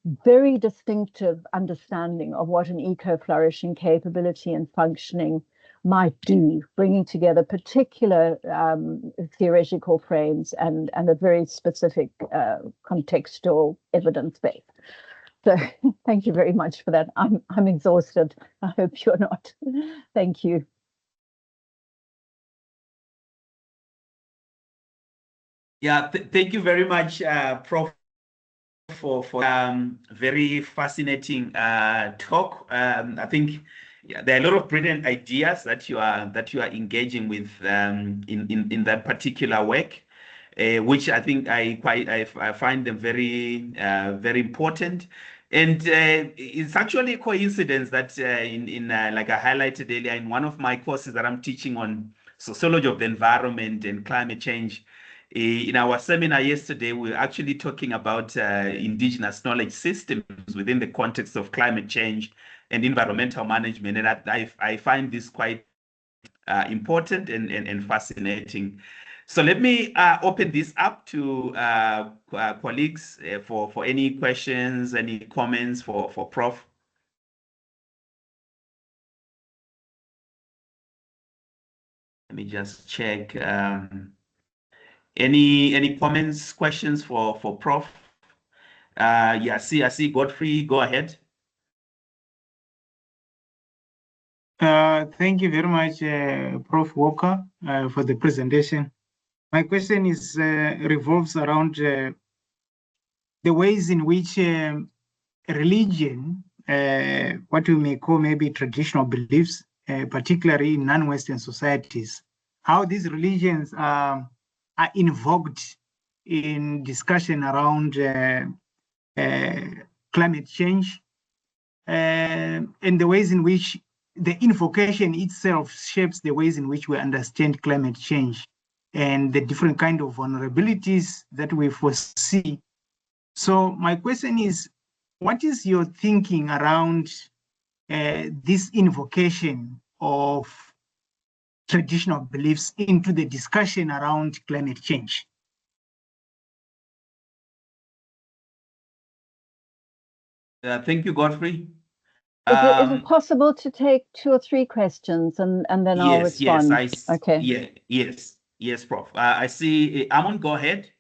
very distinctive understanding of what an eco-flourishing capability and functioning might do, bringing together particular theoretical frames and a very specific contextual evidence base. So thank you very much for that. I'm exhausted. I hope you're not. Thank you. Yeah, thank you very much, Prof, for very fascinating talk. I think there are a lot of brilliant ideas that you are engaging with in that particular work, which I think I find them very very important. And it's actually a coincidence that like I highlighted earlier, in one of my courses that I'm teaching on sociology of the environment and climate change, in our seminar yesterday, we were actually talking about indigenous knowledge systems within the context of climate change and environmental management. And I find this quite important and fascinating. So let me open this up to colleagues for any questions, any comments for Prof. Let me just check. Any comments, questions for Prof? Yeah, I see Godfrey, go ahead. Thank you very much, Prof. Walker, for the presentation. My question is revolves around the ways in which religion, what we may call maybe traditional beliefs, particularly in non-Western societies, how these religions are invoked in discussion around climate change, and the ways in which the invocation itself shapes the ways in which we understand climate change and the different kind of vulnerabilities that we foresee. So my question is, what is your thinking around this invocation of traditional beliefs into the discussion around climate change? Thank you, Godfrey. Is it possible to take 2 or 3 questions and then yes, I'll respond? Yes, okay. Yes, Prof. I see Amon, go ahead.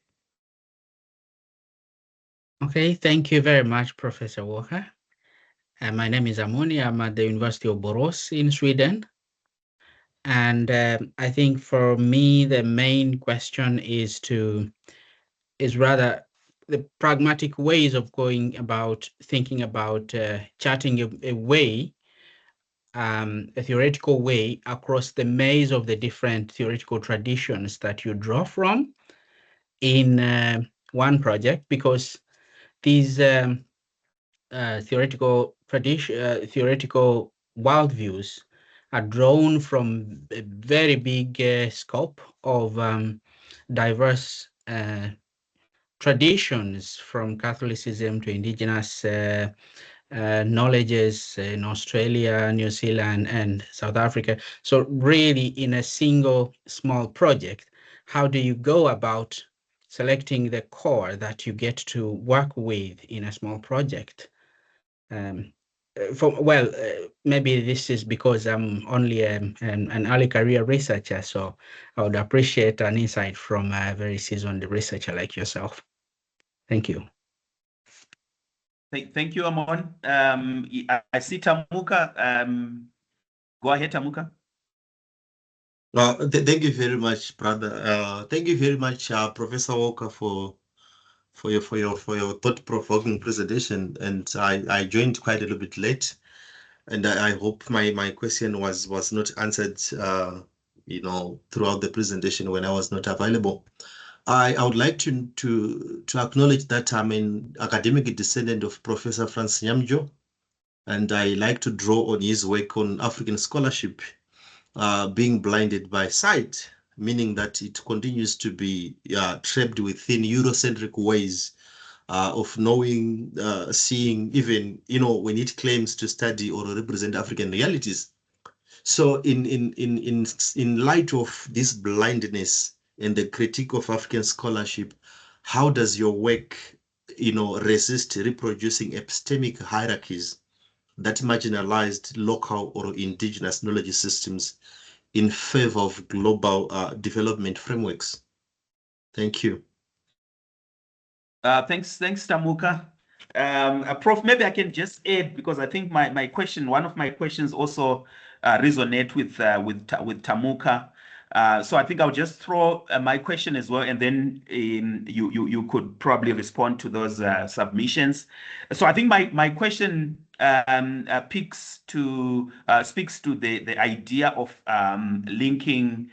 Okay, thank you very much, Professor Walker. My name is Amoni. I'm at the University of Borås in Sweden. And I think for me, the main question is rather the pragmatic ways of going about thinking about charting a way, a theoretical way across the maze of the different theoretical traditions that you draw from in one project, because these theoretical worldviews are drawn from a very big scope of diverse traditions, from Catholicism to indigenous knowledges in Australia, New Zealand, and South Africa. So really, in a single small project, how do you go about selecting the core that you get to work with in a small project? Maybe this is because I'm only an early career researcher, so I would appreciate an insight from a very seasoned researcher like yourself. Thank you. Thank you, Amon. I see Tamuka. Go ahead, Tamuka. Thank you very much, brother. Thank you very much, Professor Walker, for your thought-provoking presentation. And I joined quite a little bit late, and I hope my question was not answered throughout the presentation when I was not available. I would like to acknowledge that I'm an academic descendant of Professor Francis Nyamjo, and I like to draw on his work on African scholarship being blinded by sight, meaning that it continues to be trapped within Eurocentric ways of knowing, seeing, even when it claims to study or represent African realities. So in light of this blindness and the critique of African scholarship, how does your work resist reproducing epistemic hierarchies that marginalized local or indigenous knowledge systems in favor of global development frameworks? Thank you. Thanks, Tamuka. Prof, maybe I can just add, because I think my question, one of my questions also resonate with Tamuka. So I think I'll just throw my question as well, and then you could probably respond to those submissions. So I think my question speaks to the idea of linking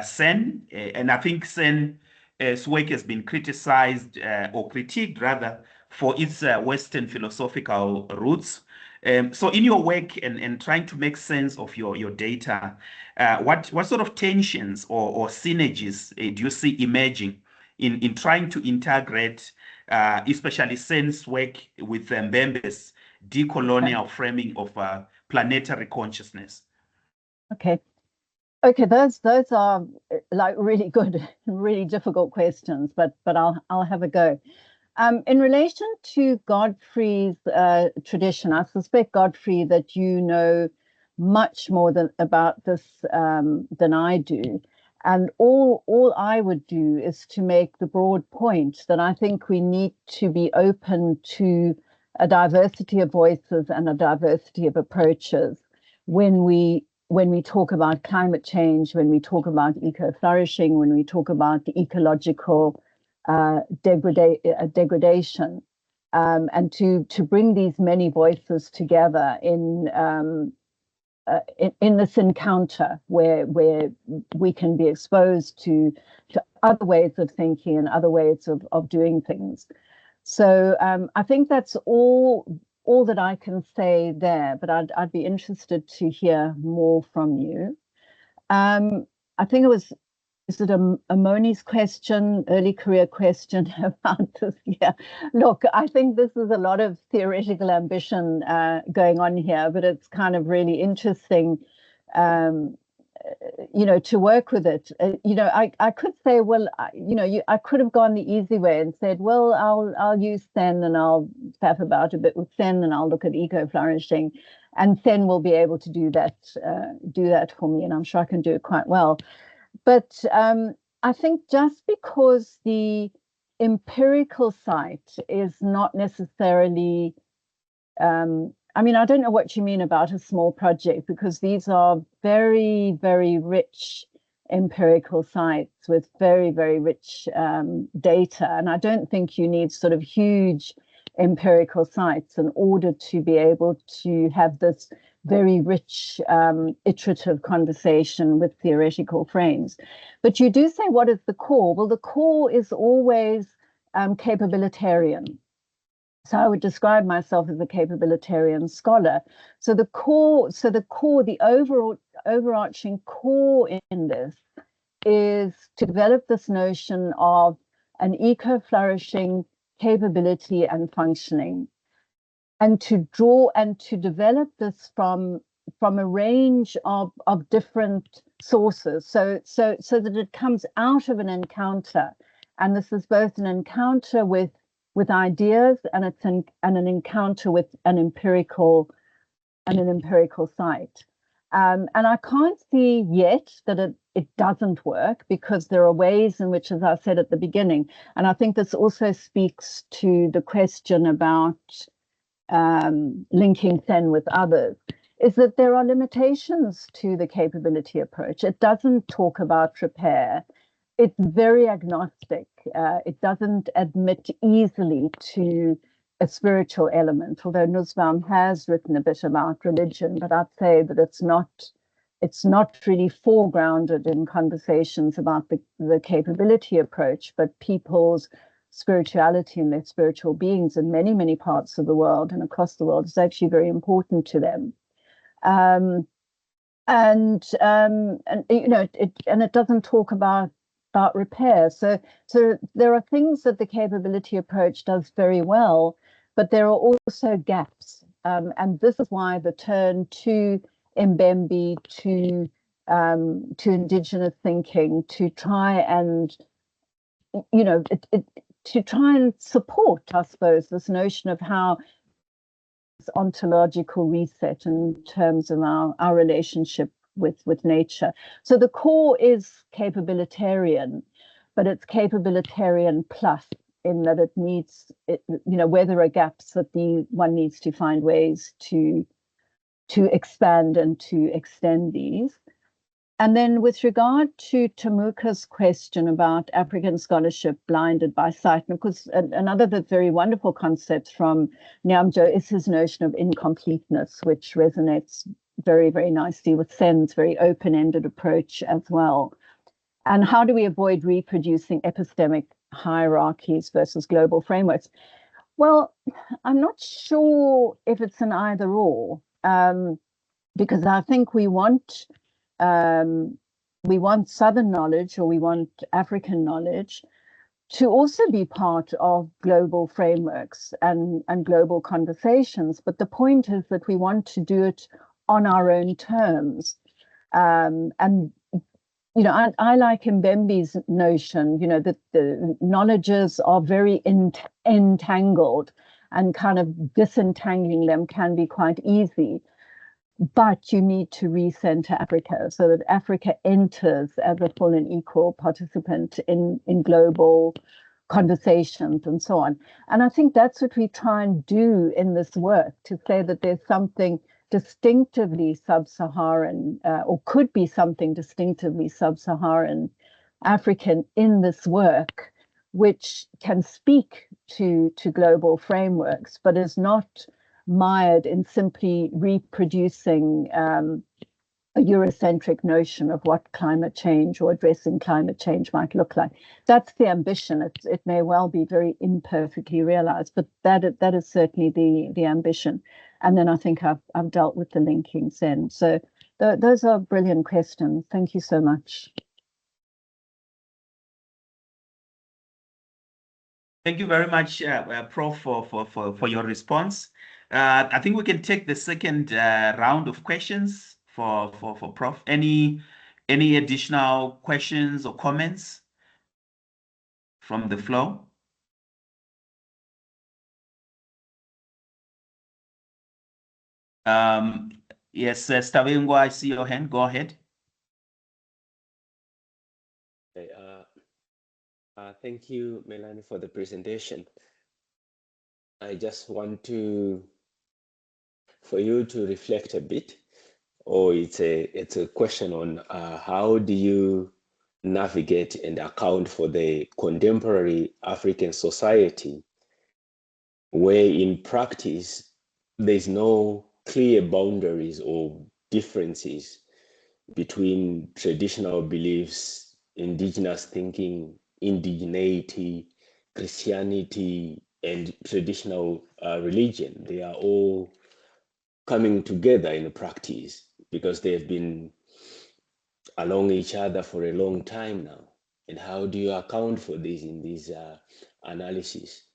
Sen, and I think Sen's work has been criticized or critiqued rather for its Western philosophical roots. So in your work and trying to make sense of your data, what sort of tensions or synergies do you see emerging in trying to integrate especially Sen's work with Mbembe's decolonial framing of planetary consciousness? Okay, those are like really good, really difficult questions, but I'll have a go. In relation to Godfrey's tradition, I suspect, Godfrey, that you know much more about this than I do. And all I would do is to make the broad point that I think we need to be open to a diversity of voices and a diversity of approaches when we talk about climate change, when we talk about eco-flourishing, when we talk about the ecological degradation, and to bring these many voices together in this encounter where we can be exposed to other ways of thinking and other ways of doing things. So I think that's all that I can say there, but I'd be interested to hear more from you. I think is it a Moni's question, early career question about this? Yeah, look, I think this is a lot of theoretical ambition going on here, but it's kind of really interesting, to work with it. I could say, well, I could have gone the easy way and said, well, I'll use Sen and I'll faff about a bit with Sen and I'll look at eco-flourishing, and Sen will be able to do that for me, and I'm sure I can do it quite well. But I think just because the empirical site is not necessarily, I don't know what you mean about a small project, because these are very, very rich empirical sites with very, very rich data. And I don't think you need sort of huge empirical sites in order to be able to have this very rich iterative conversation with theoretical frames. But you do say, what is the core? Well, the core is always capabilitarian. So I would describe myself as a capabilitarian scholar. So the overarching core in this is to develop this notion of an eco-flourishing capability and functioning, and to draw and to develop this from a range of different sources, so that it comes out of an encounter. And this is both an encounter with ideas, and it's an encounter with an empirical site. And I can't see yet that it doesn't work, because there are ways in which, as I said at the beginning, and I think this also speaks to the question about linking Sen with others, is that there are limitations to the capability approach. It doesn't talk about repair. It's very agnostic. It doesn't admit easily to a spiritual element, although Nussbaum has written a bit about religion, but I'd say that it's not it's not really foregrounded in conversations about the capability approach, but people's spirituality and their spiritual beings in many, many parts of the world and across the world is actually very important to them. And you know, it doesn't talk about repair. So there are things that the capability approach does very well, but there are also gaps. And this is why the turn to Mbembe, to indigenous thinking, to try and, you know, to try and support, I suppose, this notion of how ontological reset in terms of our relationship with nature. So the core is capabilitarian, but it's capabilitarian plus, in that it needs, you know, where there are gaps that one needs to find ways to expand and to extend these. And then with regard to Tamuka's question about African scholarship blinded by sight, and of course, another of the very wonderful concepts from Nyamjo is his notion of incompleteness, which resonates very, very nicely with Sen's very open-ended approach as well. And how do we avoid reproducing epistemic hierarchies versus global frameworks? Well, I'm not sure if it's an either or, because I think we want Southern knowledge, or we want African knowledge, to also be part of global frameworks and global conversations. But the point is that we want to do it on our own terms. And, you know, I like Mbembe's notion, you know, that the knowledges are very entangled, and kind of disentangling them can be quite easy. But you need to recenter Africa so that Africa enters as a full and equal participant in global conversations and so on. And I think that's what we try and do in this work, to say that there's something distinctively sub-Saharan, or could be something distinctively sub-Saharan African in this work, which can speak to global frameworks, but is not mired in simply reproducing a Eurocentric notion of what climate change or addressing climate change might look like. That's the ambition. It may well be very imperfectly realized, but that is certainly the ambition. And then I think I've dealt with the linking, Sen. So those are brilliant questions. Thank you so much. Thank you very much, Prof, for your response. I think we can take the second round of questions for Prof. Any additional questions or comments from the floor? Yes, Stavengwa, I see your hand. Go ahead. Thank you, Melanie, for the presentation. I just want for you to reflect a bit, or it's a question on how do you navigate and account for the contemporary African society, where in practice there's no clear boundaries or differences between traditional beliefs, indigenous thinking, indigeneity, Christianity, and traditional religion. They are all coming together in practice because they've been along each other for a long time now. And how do you account for this in this analysis?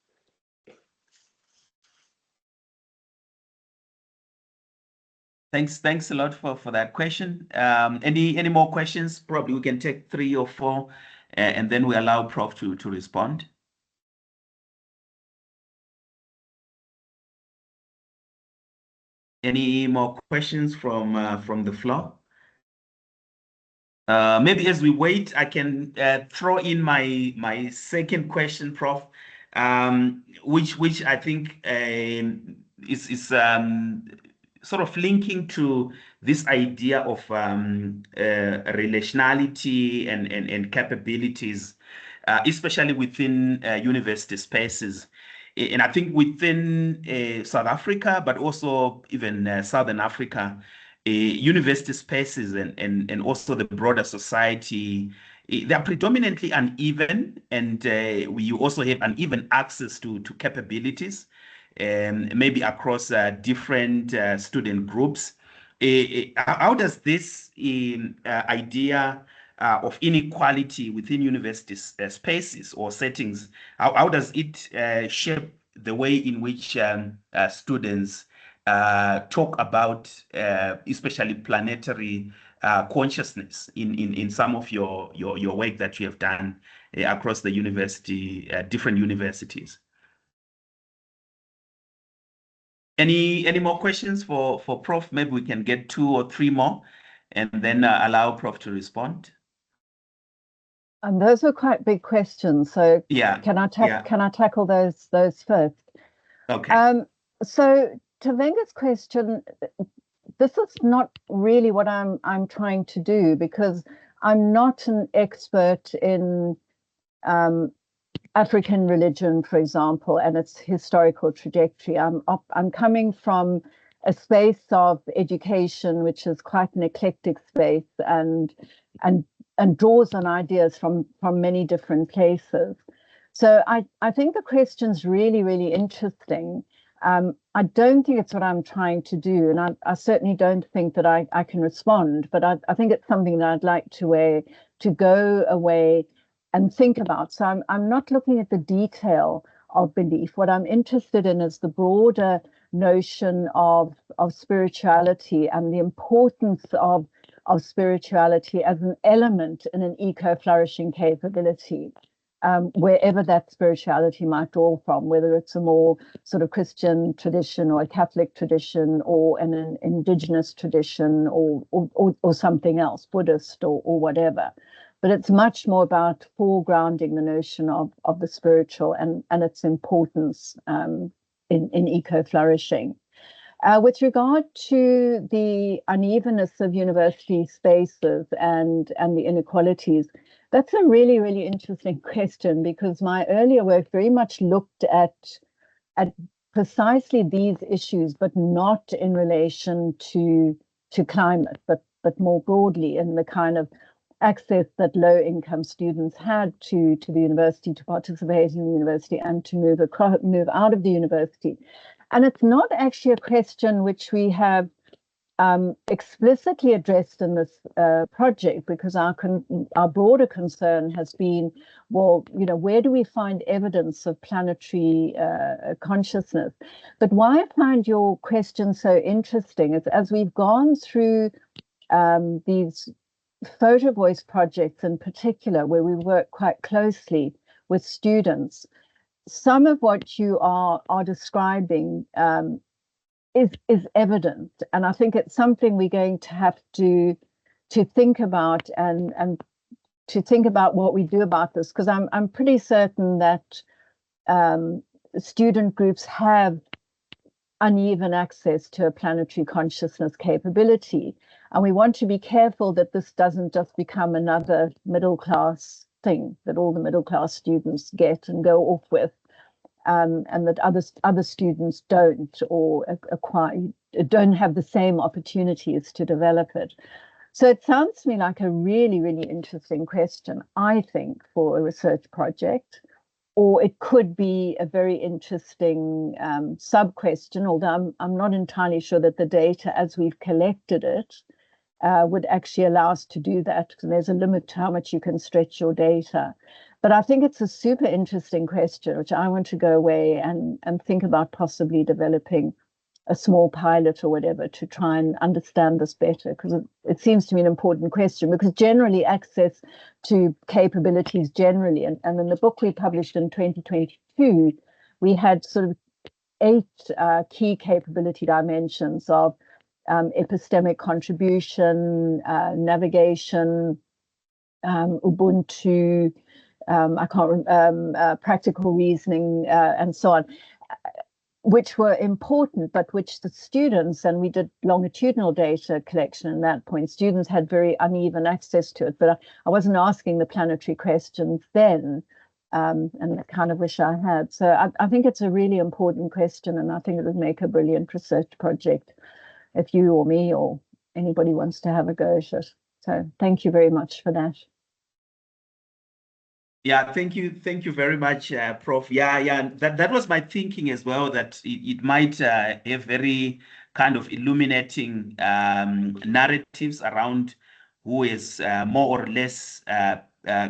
Thanks a lot for that question. Any more questions? Probably we can take 3 or 4, and then we allow Prof to respond. Any more questions from the floor? Maybe as we wait, I can throw in my second question, Prof, which I think is sort of linking to this idea of relationality and capabilities, especially within university spaces. And I think within South Africa, but also even Southern Africa, university spaces and also the broader society, they are predominantly uneven, and you also have uneven access to capabilities, maybe across different student groups. How does this idea of inequality within university spaces or settings, how does it shape the way in which students talk about especially planetary consciousness in some of your work that you have done across the university, different universities? Any more questions for Prof? Maybe we can get 2 or 3 more and then allow Prof to respond. And those are quite big questions. So yeah, can I tackle those first? Okay. So to Venga's question, this is not really what I'm trying to do, because I'm not an expert in African religion, for example, and its historical trajectory. I'm coming from a space of education, which is quite an eclectic space, and draws on ideas from many different places. So I think the question's really, really interesting. I don't think it's what I'm trying to do, and I certainly don't think that I can respond, but I think it's something that I'd like to go away and think about. So I'm not looking at the detail of belief. What I'm interested in is the broader notion of spirituality and the importance of spirituality as an element in an eco-flourishing capability, wherever that spirituality might draw from, whether it's a more sort of Christian tradition or a Catholic tradition or an indigenous tradition or something else, Buddhist or whatever. But it's much more about foregrounding the notion of the spiritual and its importance in eco-flourishing. With regard to the unevenness of university spaces and the inequalities, that's a really, really interesting question, because my earlier work very much looked at precisely these issues, but not in relation to climate, but more broadly in the kind of access that low-income students had to the university, to participate in the university, and to move out of the university. And it's not actually a question which we have explicitly addressed in this project, because our broader concern has been, well, where do we find evidence of planetary consciousness? But why I find your question so interesting is, as we've gone through these photo voice projects in particular, where we work quite closely with students, some of what you are describing is evident, and I think it's something we're going to have to think about and to think about what we do about this, because I'm pretty certain that student groups have uneven access to a planetary consciousness capability, and we want to be careful that this doesn't just become another middle class thing that all the middle class students get and go off with, and that other students don't, or don't have the same opportunities to develop it. So it sounds to me like a really, really interesting question, I think, for a research project. Or it could be a very interesting sub-question, although I'm not entirely sure that the data as we've collected it would actually allow us to do that, because there's a limit to how much you can stretch your data. But I think it's a super interesting question, which I want to go away and think about possibly developing a small pilot or whatever to try and understand this better, because it seems to me an important question, because generally access to capabilities generally, and in the book we published in 2022, we had sort of 8 key capability dimensions of epistemic contribution, navigation, Ubuntu, practical reasoning, and so on, which were important, but which the students, and we did longitudinal data collection at that point, students had very uneven access to it. But I wasn't asking the planetary questions then, and I kind of wish I had. So I think it's a really important question, and I think it would make a brilliant research project if you or me or anybody wants to have a go at it. So thank you very much for that. Yeah, thank you very much, Prof. Yeah, that was my thinking as well, that it might have very kind of illuminating narratives around who is more or less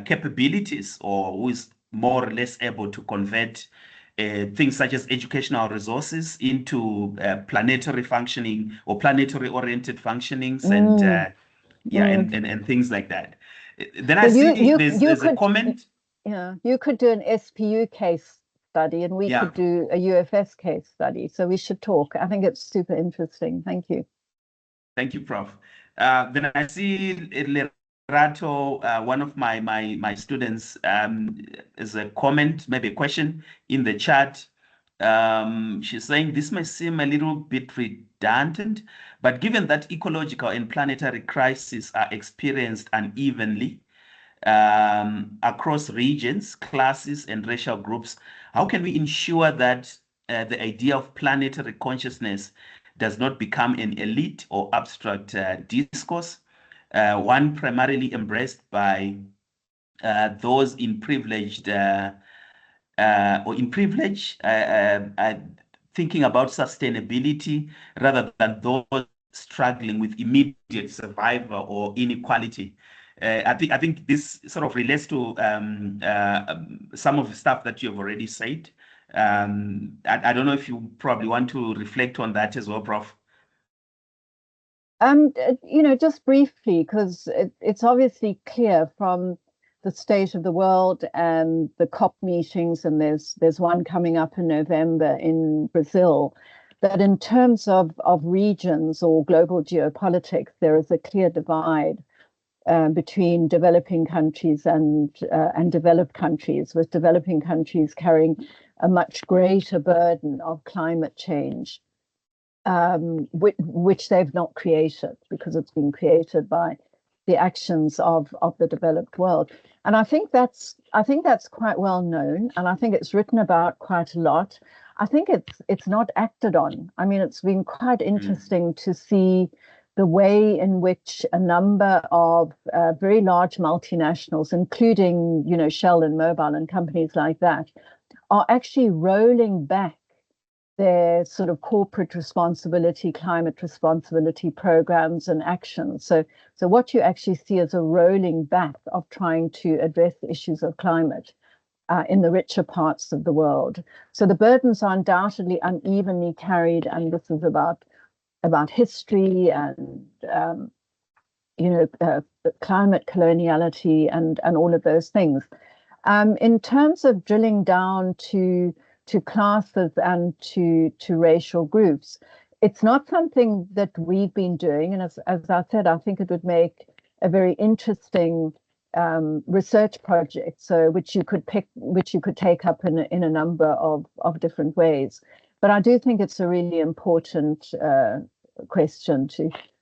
capabilities, or who is more or less able to convert things such as educational resources into planetary functioning or planetary oriented functionings, and and things like that. Then I see there's a comment. Yeah, you could do an SPU case study, and we could do a UFS case study. So we should talk. I think it's super interesting. Thank you. Thank you, Prof. Then I see Lerato, one of my students, is a comment, maybe a question in the chat. She's saying this may seem a little bit redundant, but given that ecological and planetary crises are experienced unevenly across regions, classes, and racial groups, how can we ensure that the idea of planetary consciousness does not become an elite or abstract discourse, one primarily embraced by those in privileged thinking about sustainability, rather than those struggling with immediate survival or inequality? I think this sort of relates to some of the stuff that you have already said. I don't know if you probably want to reflect on that as well, Prof. Just briefly, because it's obviously clear from the state of the world and the COP meetings, and there's one coming up in November in Brazil, that in terms of regions or global geopolitics, there is a clear divide between developing countries and developed countries, with developing countries carrying a much greater burden of climate change, which they've not created, because it's been created by the actions of the developed world. And I think that's quite well known, and I think it's written about quite a lot. I think it's not acted on. I mean, it's been quite interesting to see the way in which a number of very large multinationals, including, Shell and Mobil and companies like that, are actually rolling back their sort of corporate responsibility, climate responsibility programs and actions. So what you actually see is a rolling back of trying to address the issues of climate in the richer parts of the world. So the burdens are undoubtedly unevenly carried, and this is about history and climate coloniality and all of those things. In terms of drilling down to classes and to racial groups, it's not something that we've been doing. And as I said, I think it would make a very interesting research project, so which you could take up in a number of different ways. But I do think it's a really important question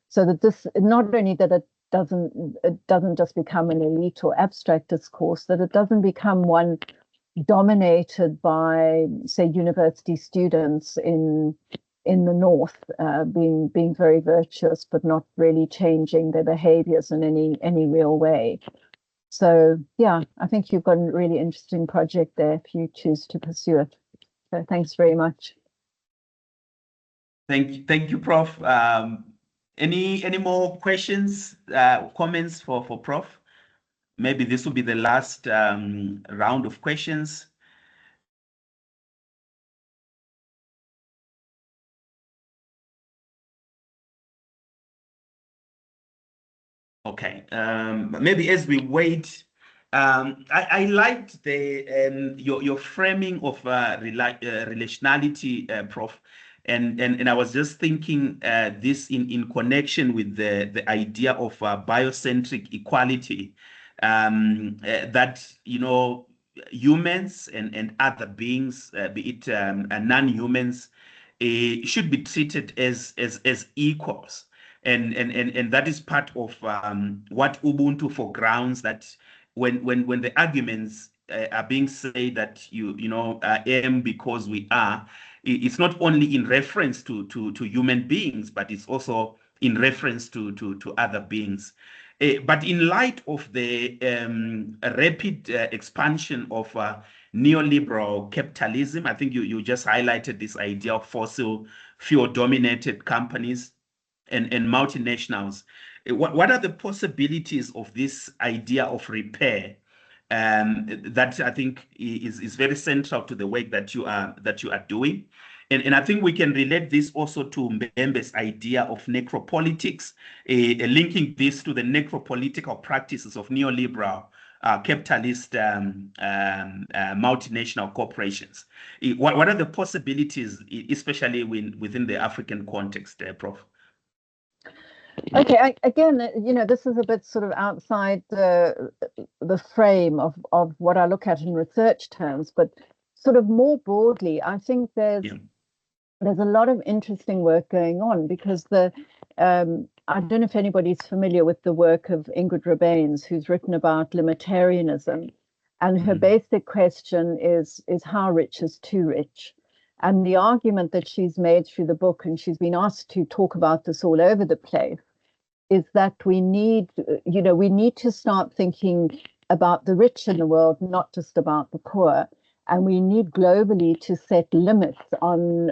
so that this, not only that it doesn't just become an elite or abstract discourse, that it doesn't become one dominated by, say, university students in the North, being very virtuous but not really changing their behaviors in any real way. So yeah, I think you've got a really interesting project there if you choose to pursue it. So thanks very much. Thank you, Prof. Any more questions, comments for Prof? Maybe this will be the last round of questions. Okay, maybe as we wait, I liked the your framing of relationality, Prof. And I was just thinking this in connection with the idea of biocentric equality, that humans and other beings, be it non-humans, should be treated as equals. And that is part of what Ubuntu foregrounds, that when the arguments are being said that you am because we are, it's not only in reference to human beings, but it's also in reference to other beings. But in light of the rapid expansion of neoliberal capitalism, I think you just highlighted this idea of fossil fuel-dominated companies and multinationals. What are the possibilities of this idea of repair that I think is very central to the work that you are doing? And I think we can relate this also to Mbembe's idea of necropolitics, linking this to the necropolitical practices of neoliberal capitalist multinational corporations. What are the possibilities, especially within the African context, Prof? Okay, again, this is a bit sort of outside the frame of what I look at in research terms, but sort of more broadly, I think there's a lot of interesting work going on, because I don't know if anybody's familiar with the work of Ingrid Rebains, who's written about libertarianism, and her basic question is how rich is too rich? And the argument that she's made through the book, and she's been asked to talk about this all over the place, is that we need to start thinking about the rich in the world, not just about the poor. And we need globally to set limits on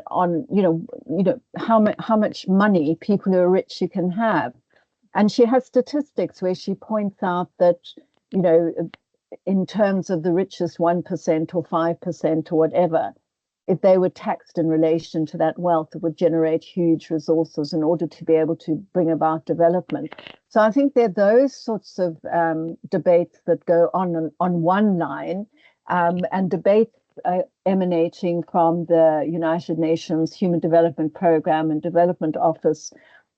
how much money people who are rich you can have. And she has statistics where she points out that, in terms of the richest 1% or 5% or whatever, if they were taxed in relation to that wealth, it would generate huge resources in order to be able to bring about development. So I think there are those sorts of debates that go on one line, and debates emanating from the United Nations Human Development Program and Development Office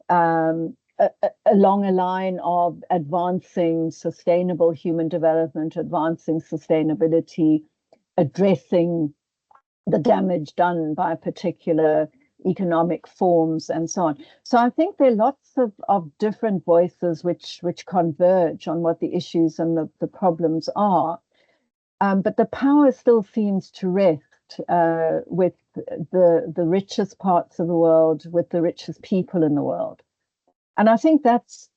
along a line of advancing sustainable human development, advancing sustainability, addressing the damage done by particular economic forms and so on. So I think there are lots of different voices which converge on what the issues and the problems are. But the power still seems to rest with the richest parts of the world, with the richest people in the world. And I think that's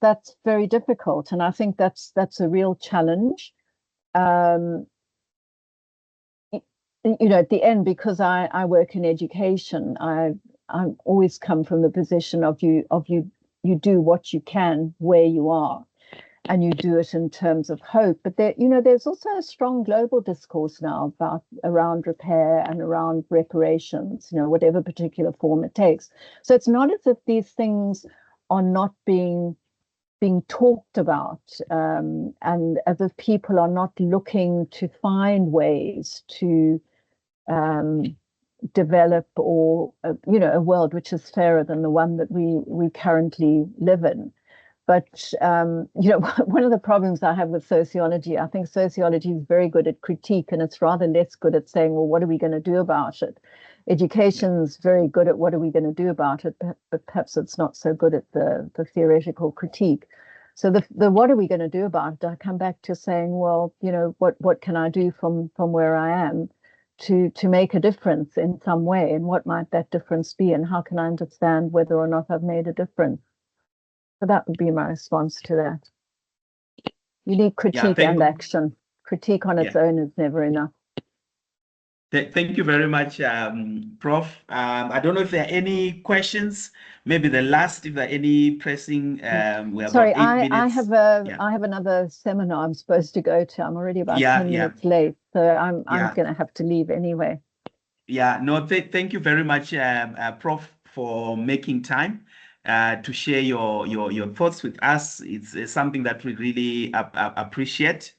very difficult. And I think that's a real challenge. At the end, because I work in education, I always come from the position of you do what you can where you are, and you do it in terms of hope. But there's also a strong global discourse now around repair and around reparations, whatever particular form it takes. So it's not as if these things are not being talked about, and as if people are not looking to find ways to develop a world which is fairer than the one that we currently live in. But one of the problems I have with sociology, I think sociology is very good at critique, and it's rather less good at saying, well, what are we going to do about it? Education is very good at what are we going to do about it, but perhaps it's not so good at the theoretical critique. So the what are we going to do about it? I come back to saying, well, what can I do from where I am to make a difference in some way, and what might that difference be, and how can I understand whether or not I've made a difference? So that would be my response to that. You need critique and action. Critique on its own is never enough. Thank you very much, Prof. I don't know if there are any questions. Maybe the last, if there are any pressing. Sorry, I have another seminar I'm supposed to go to. I'm already about 10 minutes late, so I'm going to have to leave anyway. Yeah, no, thank you very much, Prof, for making time to share your thoughts with us. It's something that we really appreciate.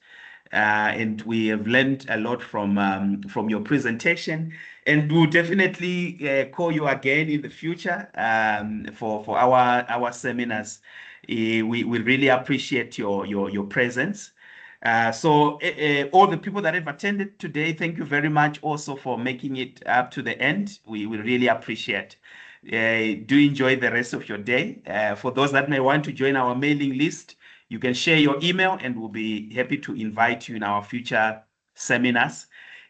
And we have learned a lot from your presentation, and we'll definitely call you again in the future for our seminars. We really appreciate your presence. So all the people that have attended today, thank you very much also for making it up to the end. We really appreciate. Do enjoy the rest of your day. For those that may want to join our mailing list, you can share your email, and we'll be happy to invite you in our future seminars.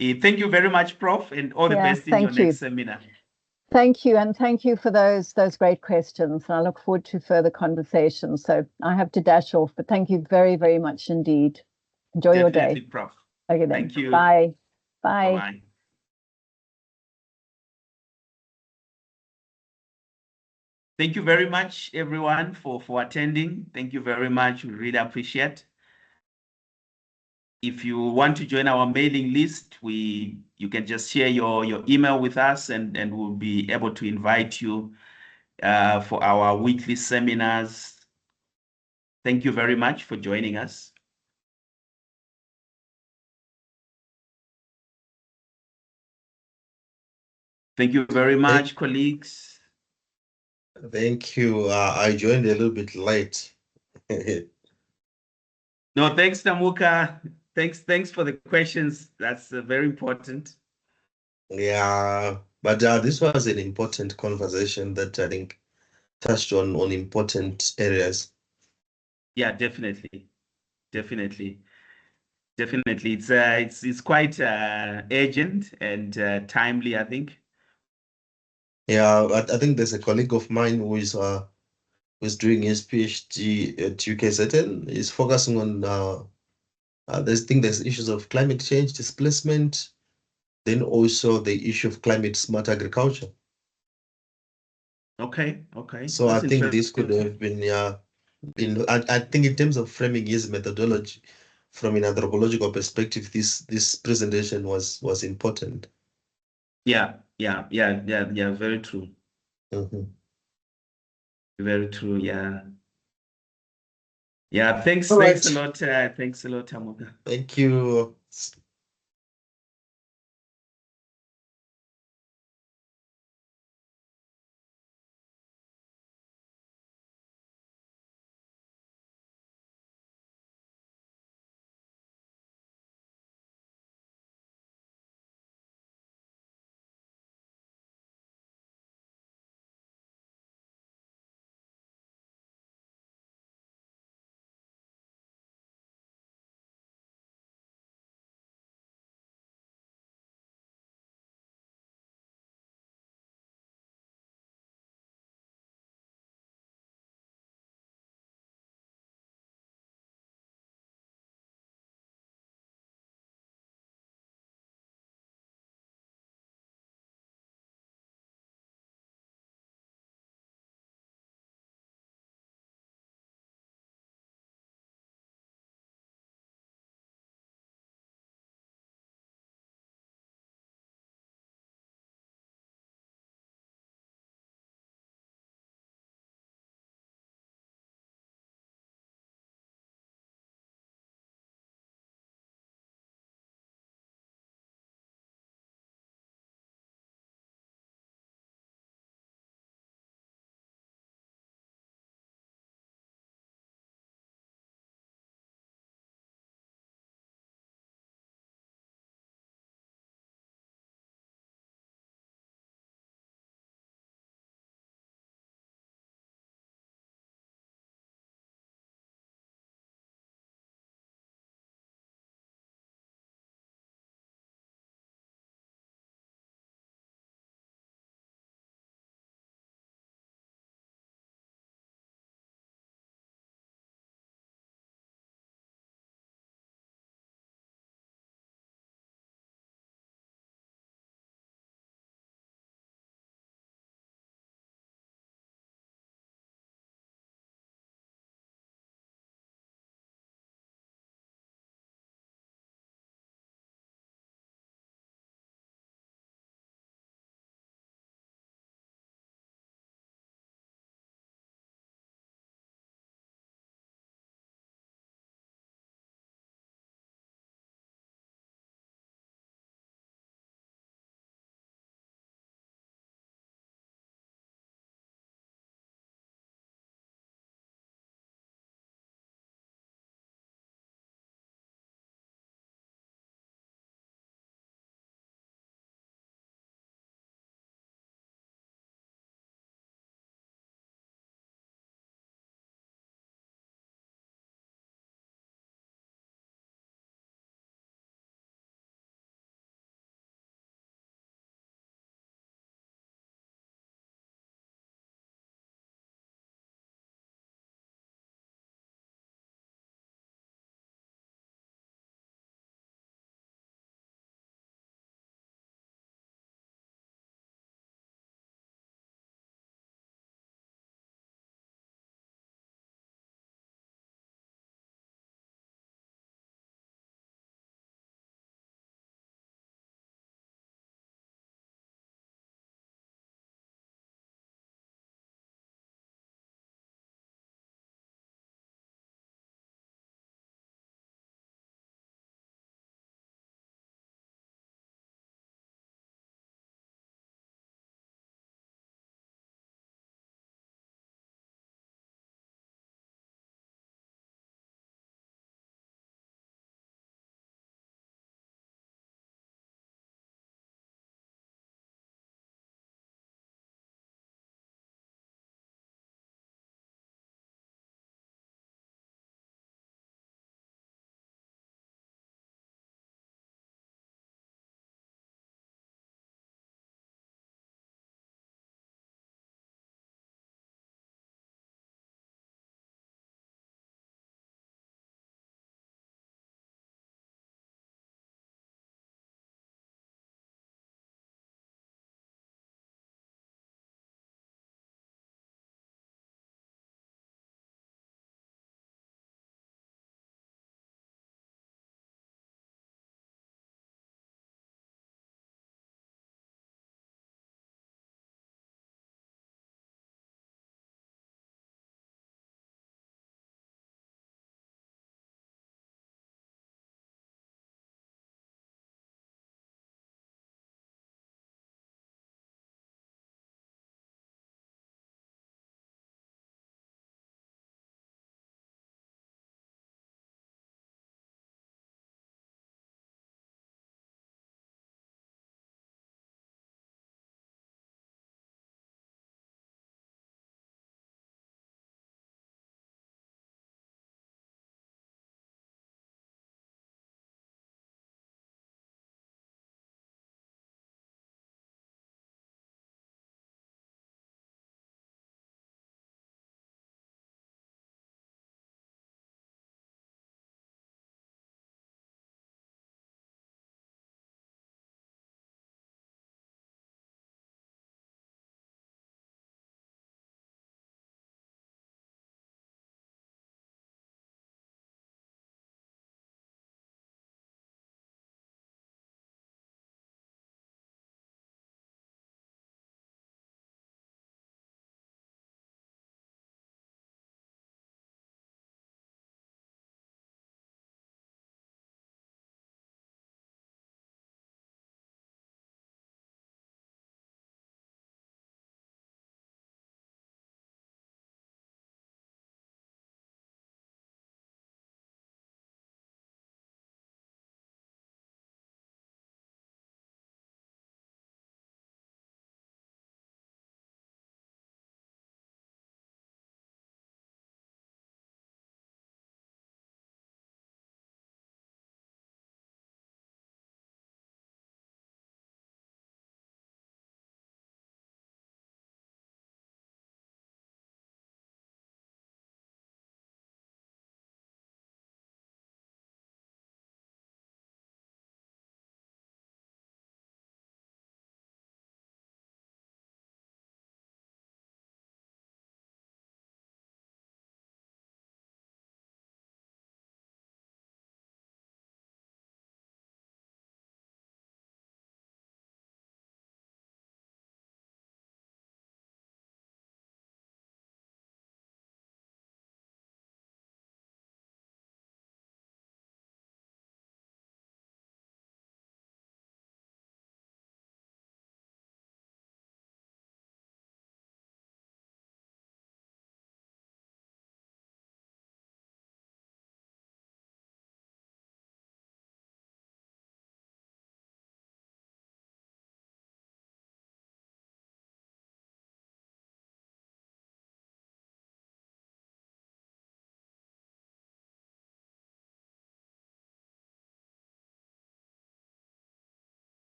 Thank you very much, Prof, and all the best in your next seminar. Thank you, and thank you for those great questions. I look forward to further conversations. So I have to dash off, but thank you very, very much indeed. Enjoy your day. Definitely, Prof. Okay, then. Thank you. Bye. Bye. Bye-bye. Thank you very much, everyone, for attending. Thank you very much. We really appreciate. If you want to join our mailing list, you can just share your email with us, and we'll be able to invite you for our weekly seminars. Thank you very much for joining us. Thank you very much, colleagues. Thank you. I joined a little bit late. No, thanks, Namuka. Thanks for the questions. That's very important. Yeah, but this was an important conversation that I think touched on important areas. Yeah, definitely. It's quite urgent and timely, I think. Yeah, I think there's a colleague of mine who's doing his PhD at UKZN. He's focusing on there's issues of climate change, displacement, then also the issue of climate smart agriculture. Okay. So That's I think this could have been I think in terms of framing his methodology from an anthropological perspective, this presentation was important. Yeah. Very true. Mm-hmm. Very true. Yeah. Thanks. All Thanks right. a lot. Thanks a lot, Tamuka. Thank you.